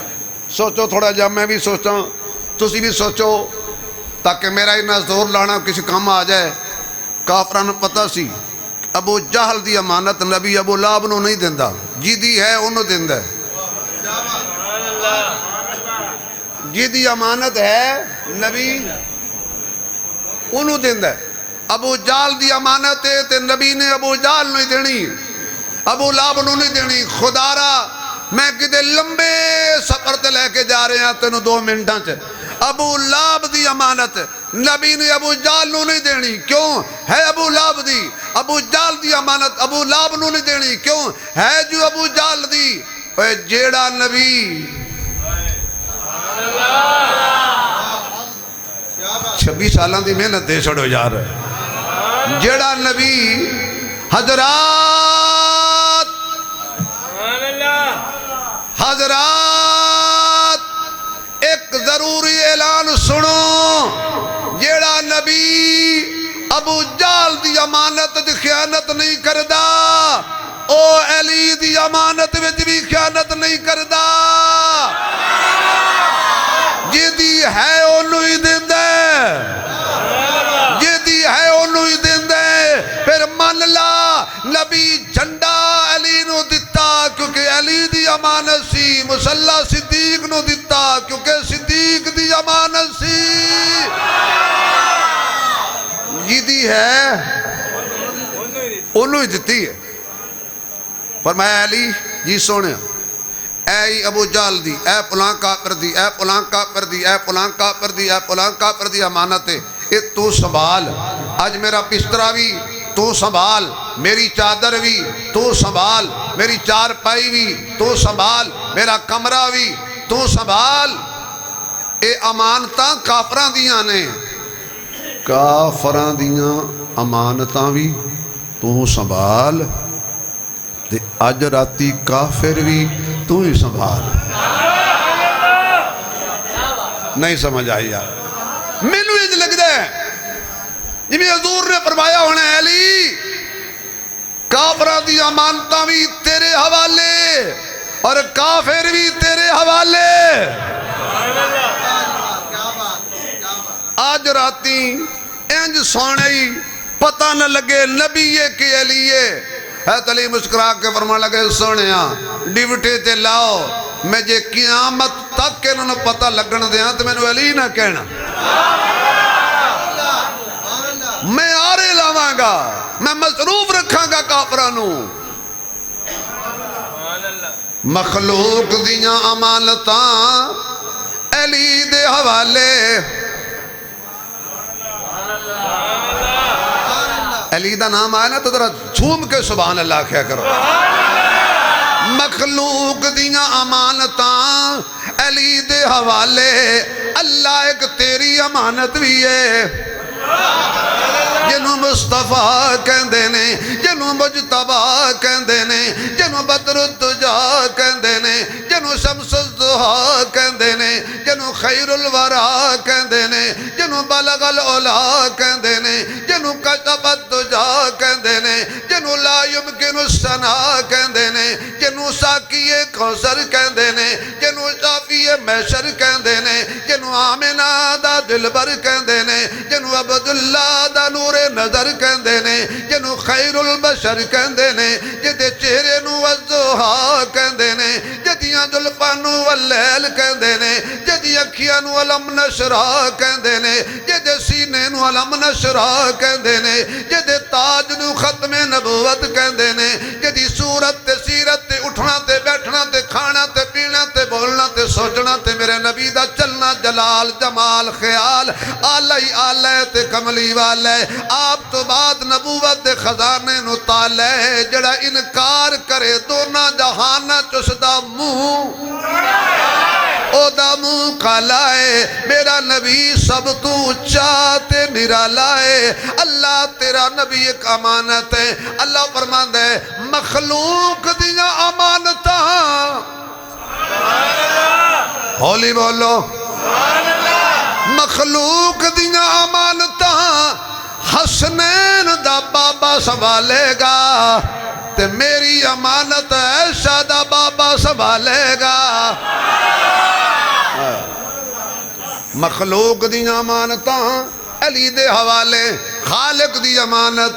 سوچو تھوڑا جب میں بھی سوچتا ہوں تسی بھی سوچو تاکہ میرا انہا زور لانا کسی کام آ جائے. کافران پتہ سی ابو جہل دی امانت نبی ابو لہب نو نہیں دیندہ جی دی ہے انہوں دیندہ جی دی امانت ہے نبی انہوں دیندہ ابو جہل دی امانت ہے تے نبی نے ابو جہل نہیں دینی ابو لہب نو نہیں دینی. خدا را میں کدے لمبے سفر تے لے کے جا رہے ہیں تینوں 2 منٹاں چ. ابو لہب دی امانت نبی نے ابو جہل نو نہیں دینی کیوں ہے ابو لہب دی. ابو جہل دی امانت ابو لہب نو نہیں دینی کیوں ہے جو ابو جہل دی. اے جیڑا نبی 26 سالاں دی محنت دے چھڑو یار جیڑا نبی حضرات ایک ضروری اعلان سنو جیڑا ابو جال دی امانت دی خیانت نہیں کردا، او علی دی امانت وچ بھی خیانت نہیں کردا، جی دی ہے اونوں ہی دیندا جی دی ہے اونوں ہی دیندا پھر من لا نبی جھنڈا علی نو دتا کیونکہ علی دی امانت سی، مصلی صدیق نو دتا کیونکہ صدیق دی امانت سی، جی دی ہے انہوں ہی دیتی ہے۔ فرمایا علی جی سونے اے ابو جال دی، اے پلان کافر دی، اے پلان کافر دی، اے پلان کافر دی، اے پلان کافر دی امانت ہے، اے تو سنبھال، آج میرا بستر بھی تو سنبھال، میری چادر بھی تو سنبھال، میری چار پائی بھی تو سنبھال، میرا کمرہ بھی تو سنبھال۔ اے امانتاں کافراں دیاں نے، کافراں دیاں امانتاں بھی تو سنبھال، تے اج راتی کافر بھی تو ہی سنبھال۔ نہیں سمجھ آئی یار، مینوں انج لگدا ہے جی حضور نے فرمایا ہونا ہے علی کافراں دی امانتاں بھی تیرے حوالے اور کافر بھی تیرے حوالے۔ آج راتی انج سونے ہی پتہ نہ لگے نبی ہے کہ علی ہے۔ حضرت علی مسکرا کے فرمان لگے سونیا ڈیوٹی تے لاؤ، میں جے قیامت تک انہوں نے پتہ لگن دیاں تو میں نے علی نہ کہنا، میں آرے لاواں گا، میں مصروف رکھاں گا کافرانوں۔ مخلوق دیاں امانتاں علی دے حوالے، علی دا نام آیا نا تو ذرا جھوم کے سبحان اللہ کیا کرو۔ مخلوق دیاں امانتاں علی دے حوالے، اللہ ایک تیری امانت بھی ہے، جنوں مصطفیٰ کہندے نے، جنوں مجتبیٰ کہندے نے، جنوں بدر الدجا کہندے نے، جنوں شمس الضحیٰ کہندے نے، جنوں خیر الورا کہندے نے، جنوں بلغ العلا کہندے نے، جنوں کشف الدجا کہندے نے، جنوں لا یمکن الثناء کہندے نے، جنوں ساقی کوثر کہندے نے، جنوں شافی محشر کہندے نے، جنوں آمنہ دا دلبر کہندے نے، جنوں عبداللہ دا نور نظر کہندے نے، جنوں خیر البشر کہندے نے، جدے چہرے نو والضحا کہندے نے، جدیاں زلفاں نو واللیل کہندے نے، جدی اکھیاں نو علم نشرا کہندے نے، جدے سینے نو علم نشرا کہندے نے، جدے تاج نو ختم نبوت کہندے نے، جدی صورت تے سیرت تے اٹھنا تے بیٹھنا تے کھانا تے پینا تے بولنا تے سوچنا تے میرے نبی دا چلنا جلال جمال خیال آلہ آلہ تے کملی والے، آپ تو بعد نبوت دے خزانے نو تالے، جڑا انکار کرے دونا جہانا چسدا منہ او دا منہ کالائے، میرا نبی سب تو اچھا تے نرالا ہے، اللہ تیرا نبی ایک امانت ہے۔ اللہ فرماندہ ہے مخلوق دیاں امانتاں، ہولی بولو مخلوق دیاں امانتاں حسنین دا بابا سنبھالے گا تے میری امانت عائشہ دا بابا سنبھالے گا۔ مخلوق دیاں امانتاں علی دے حوالے، خالق دی امانت۔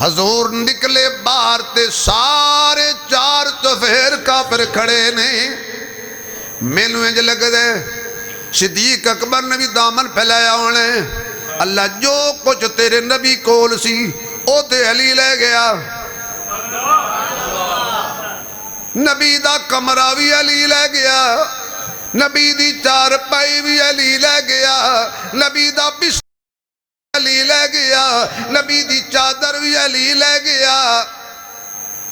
حضور نکلے باہر تے سارے چار چفیر کافر کھڑے نے، مینوں انج لگ دے صدیق اکبر نے بھی دامن پھیلایا ہونے، اللہ جو کچھ تیرے نبی کول سی او تے علی لے گیا، نبی دا کمرہ بھی علی لے گیا، نبی دی چار پائی بھی علی لے گیا، نبی دا بستر علی لے گیا، نبی دی چادر بھی علی لے گیا،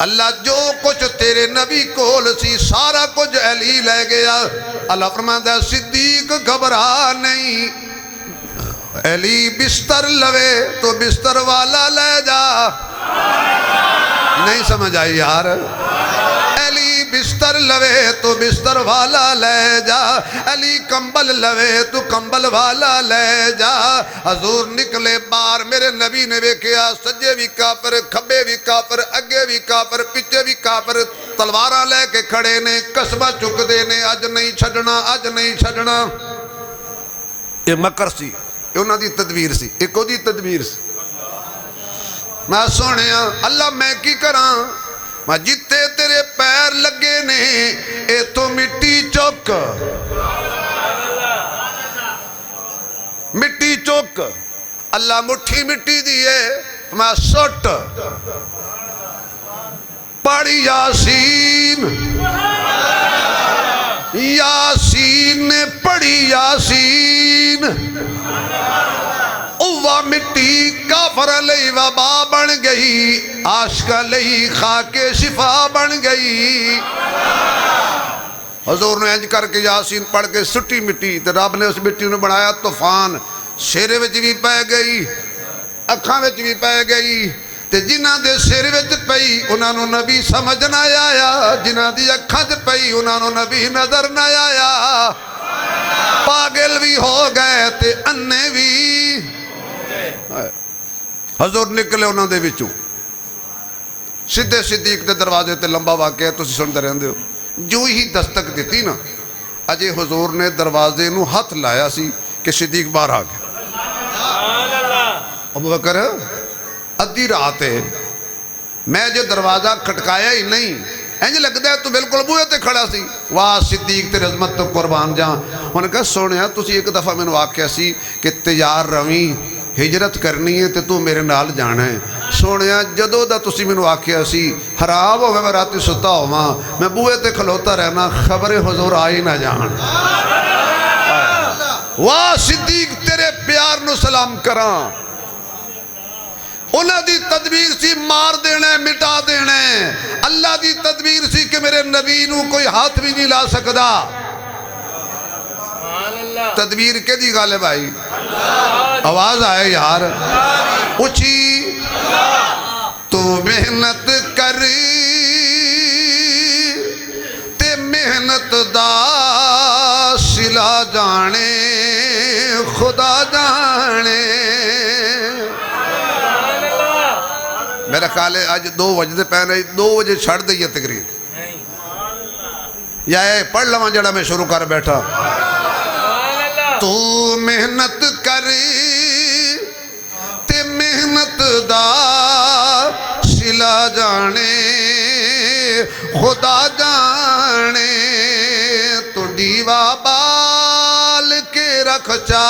اللہ جو کچھ تیرے نبی کول سی سارا کچھ علی لے گیا۔ اللہ فرماتا ہے صدیق گھبرا نہیں، علی بستر لوے تو بستر والا لے جا۔ نہیں سمجھ آئی یار، علی بستر لوے تو بستر والا لے جا علی کمبل لوے تو کمبل والا لے جا حضور نکلے باہر میرے نبی نے ویکھیا سجے بھی کافر کھبے بھی کافر اگے بھی کافر پیچھے بھی کافر تلواراں لے کے کھڑے نے قصبہ چک دے نے اج نہیں چھڈنا اج نہیں چھڈنا یہ مکر سی یہ انہاں دی تدبیر سی ایک دی تدبیر سی میں سونے اللہ میں کی کراں میں جتے تیرے پیر لگے نے اے تو مٹی چوک مٹی چوک اللہ مٹھی مٹی دیئے میں سوٹ پڑھی یاسین یاسین نے پڑھی یاسین اوہ مٹی کافر علیہ وبا بن گئی عاشق علیہ خاک شفا بن گئی حضور نے انج کر کے یاسین پڑھ کے سٹی مٹی تے رب نے اس مٹی نے بنایا طوفان سر وچ بھی پے گئی اکھاں وچ بھی پے گئی تے جنہاں دے سر وچ پئی انہاں نوں نبی سمجھ نہ آیا جنہاں دی اکھاں تے پئی انہاں نوں نبی نظر نہ آیا پاگل بھی ہو گئے تے انے بھی حضور نکلے انہاں دے وچوں سدھے صدیق دے دروازے تے لمبا واقعہ تسی سنتے رہندے ہو جو ہی دستک دیتی نا اجے حضور نے دروازے نو ہاتھ لایا سی کہ صدیق باہر آ گیا ابو بکر ادھی رات ہے میں جو دروازہ کھٹکایا ہی نہیں انج لگدا ہے تو بالکل بوئے تے کھڑا سی واہ صدیق تیری عظمت تو قربان جاں انہوں نے کہا سونیا تسی ایک دفعہ میں نے واقعہ سی کہ تیار رویں ہجرت کرنی ہے تے تو میرے نال جانا ہے سونیا جدو دا تسی میں نے واقعہ سی خراب ہوئے میں راتی ستا ہوا میں بوئے تے کھلوتا رہنا خبر حضور آئی نہ جان واہ صدیق تیرے پیار نو سلام کراں انہاں دی تدبیر سی مار دینے مٹا دینے اللہ دی تدبیر سی کہ میرے نبی نو کوئی ہاتھ بھی نہیں لا سکدا تدبیر کے دی غالب آئی آواز آئے یار اچھی تو محنت کر تے محنت دا سلا جانے خدا جانے میرا خیال ہے آج 2 بجے پہنے 2 بجے چھڑ دئیے تقریر یا اے پڑھ لواں جڑا میں شروع کر بیٹھا تو محنت کر تے محنت دا سلا جانے خدا جانے تو دیوا بال کے رکھ چا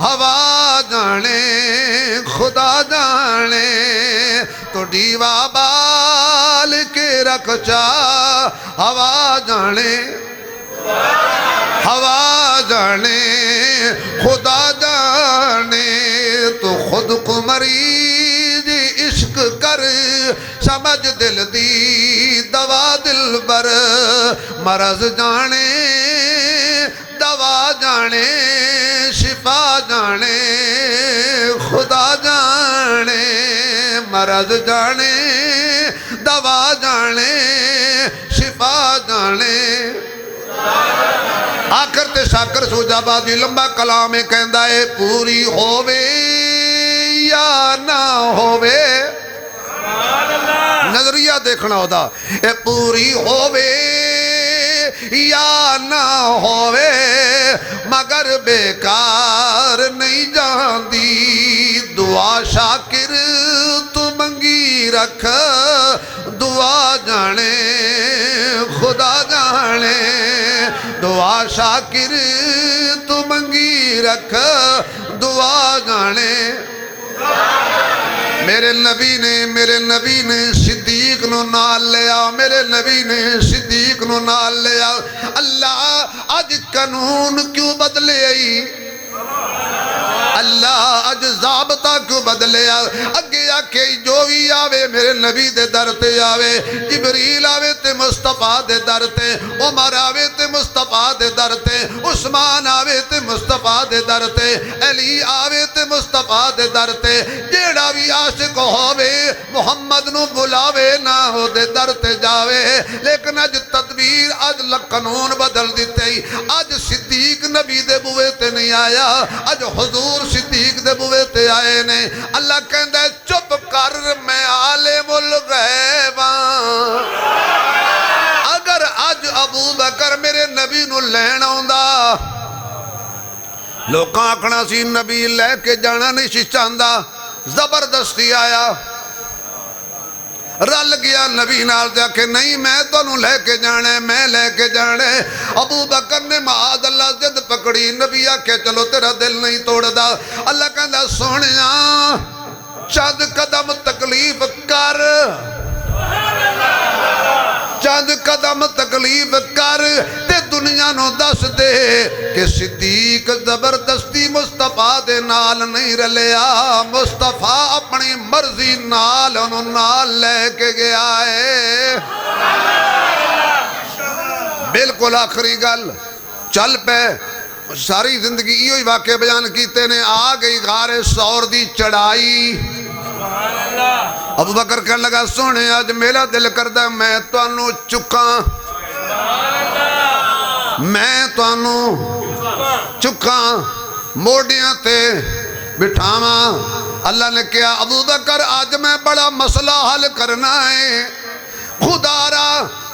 ہوا جانے خدا جانے تو دیوا بال کے رکھ چا ہوا جانے ہوا جانے خدا جانے تو خود کو مریض عشق کر سمجھ دل دی دوا دل بر مرض جانے دوا جانے شفا جانے خدا جانے مرض جانے دوا جانے شفا جانے آخر تے شاکر سوجا بازی لمبا کلام کہندا ہے پوری ہووے یا نہ ہووے نظریہ دیکھنا ہوتا اے پوری ہووے یا نہ ہووے مگر بیکار نہیں جاندی دعا شاکر تو منگی رکھ دعا جانے خدا جانے دعا شاکر تو منگی رکھ دعا جانے میرے نبی نے صدیق نو نال لیا میرے نبی نے صدیق نو نال لیا اللہ آج قانون کیوں بدلے آئی اللہ اج ضابطہ کیوں بدلیا اگے آکے جو بھی آوے میرے نبی دے در تے آوے جبریل آوے تے مصطفیٰ دے در تے عمر آوے تے مصطفیٰ دے در تے عثمان آوے تے مصطفیٰ دے در تے علی آوے تے مصطفیٰ دے در تے جیڑا بھی عاشق ہووے محمد نو بلاوے نہ ہو دے در تے جاوے لیکن اج تدبیر اج قانون بدل دیتے ہی اج صدیق نبی دے بوے تے نہیں آیا اج حضور صدیق دے بوے تے آئے نے اللہ کہندہ ہے چپ کر میں عالم الغیباں اگر اج ابو بکر میرے نبی نو لین آؤندا لوکاں آکھنا سی نبی لے کے جانا نہیں سی چاہندا زبردستی آیا رل گیا نبی نال دے کہ نہیں میں تو نو لے کے جانے میں لے کے جانے ابو بکر نے معاذ اللہ زد پکڑی نبی آکھے چلو تیرا دل نہیں توڑ دا اللہ کہندہ سونیاں چند قدم تکلیف کر چند قدم تکلیف کر تے دنیا نو دس دے کہ صدیق زبردستی مصطفیٰ دے نال نہیں رلیا مصطفیٰ اپنی مرضی نال انہوں نال لے کے گیا ہے بالکل آخری گل چل پہ ساری زندگی یہ واقعہ بیان کیتے نے آ گئی غار سور دی چڑھائی ابو بکر کہنے لگا سونے آج میرا دل کردہ میں تو انہوں چکاں میں تو انہوں چکاں موڑیاں تے بٹھاواں اللہ نے کہا ابو بکر آج میں بڑا مسئلہ حل کرنا ہے خدا را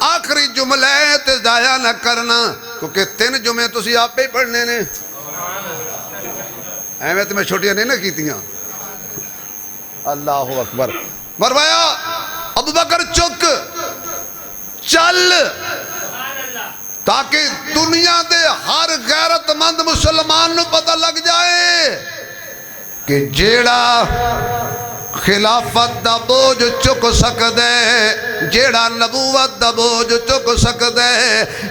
آخری جملے تے ضائع نہ کرنا کیونکہ 3 جمعے تو سی آپ پہ ہی پڑھنے نے احمد میں چھوٹیاں نہیں نہ کیتیاں اللہ اکبر فرمایا ابو بکر چک چل تاکہ دنیا دے ہر غیرت مند مسلمان نو پتہ لگ جائے کہ جیڑا خلافت دا بوجھ چک سکدے جیڑا نبوت دا بوجھ چک سکدے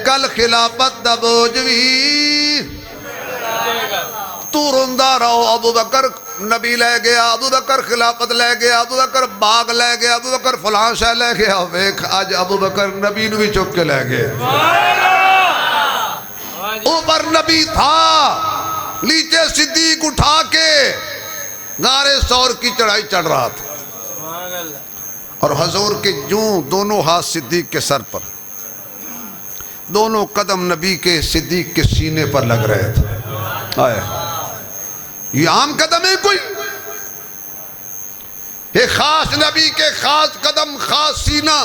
کل خلافت دا بوجھ بھی تو رندہ رہو ابو بکر نبی لے گیا ابو بکر خلافت لے گیا ابو بکر باغ لے گیا ابو بکر فلان شاہ لے گیا ویکھ آج ابو بکر نبی نو بھی چک کے لے گیا اوپر نبی تھا نیچے صدیق اٹھا کے غار سور کی چڑھائی چڑھ رہا تھا اور حضور کے جوں دونوں ہاتھ صدیق کے سر پر دونوں قدم نبی کے صدیق کے سینے پر لگ رہے تھے آئے یہ عام قدم ہے کوئی یہ خاص نبی کے خاص قدم خاص سینہ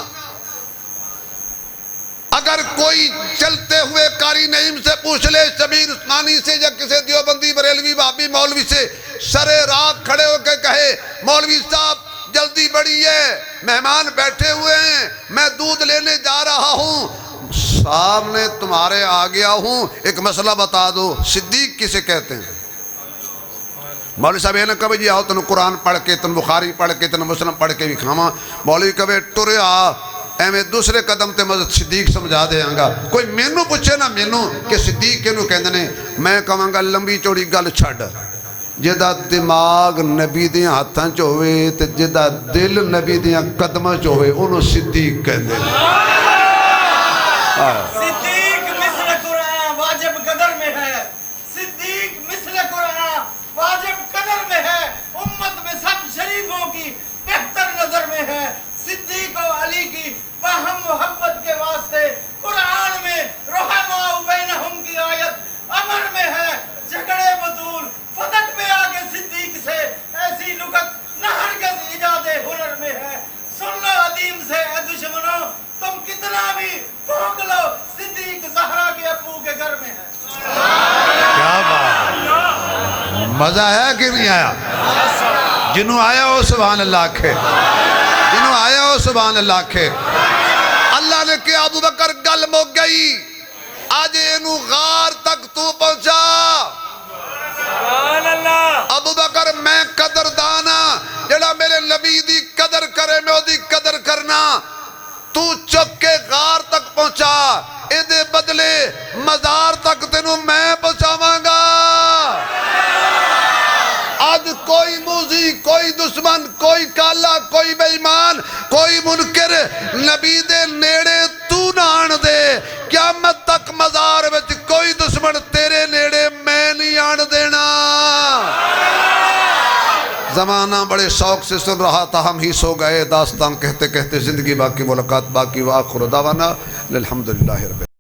اگر کوئی چلتے ہوئے قاری نعیم سے پوچھ لے شبیر عثمانی سے یا کسی دیوبندی بریلوی وہابی مولوی سے سر راہ کھڑے ہو کے کہے مولوی صاحب جلدی بڑی ہے مہمان بیٹھے ہوئے ہیں میں دودھ لینے جا رہا ہوں سامنے تمہارے آ گیا ہوں ایک مسئلہ بتا دو صدیق کسے کہتے ہیں مولوی صاحب یہ نہ کبھی جی آؤ تنو قرآن پڑھ کے تنو بخاری پڑھ کے تنو مسلم پڑھ کے بھی کھاما مولوی کبھی ٹرے آ ایمیں دوسرے قدم تے مزد صدیق سمجھا دے آنگا کوئی مینو پوچھے نا مینو کہ صدیق کینو کہندنے میں کہاں گا لمبی چوڑی گل چھڑ جدا دماغ نبی دیاں ہاتھاں چوہے تے جدا دل نبی دیاں قدمہ چوہے انہوں صدیق کہندے صدیق مثل قرآن واجب قدر میں ہے صدیق مثل قرآن واجب قدر میں ہے امت میں سب شریفوں کی بہتر نظر میں ہے صدیق و علی کی باہم محبت کے واسطے قرآن میں رحماء بینہم کی آیت امر میں ہے جھگڑے بطول فتح میں آگے صدیق سے ایسی لغت نہ ہرگز ایجاد ہنر میں ہے سن لو عدیم سے اے دشمنوں تم کتنا بھی بھونک لو صدیق زہرا کے ابو کے گھر میں ہے کیا بات ہے مزہ ہے کہ نہیں آیا جنہوں آیا ہو سبحان اللہ کے جنہوں آیا ہو سبحان اللہ کے اللہ نے کہا ابو بکر گل مو گئی آج انہوں غار تک تو پہنچا ابو بکر میں قدر دانا جڑا میرے نبی دی قدر کرے میں دی قدر کرنا تو چک کے غار تک پہنچا اے دے بدلے مزار تک تینوں میں پہنچاواں گا آج کوئی موذی، کوئی دشمن، کوئی کالا، کوئی بے ایمان، کوئی منکر نبی دے نیڑے تو نہ آن دے، قیامت تک مزار وچ کوئی دشمن تیرے نیڑے میں نہیں آن دینا۔ زمانہ بڑے شوق سے سن رہا تھا، ہم ہی سو گئے، داستان کہتے کہتے زندگی باقی، ملاقات باقی، وآخر دعوانا الحمدللہ رب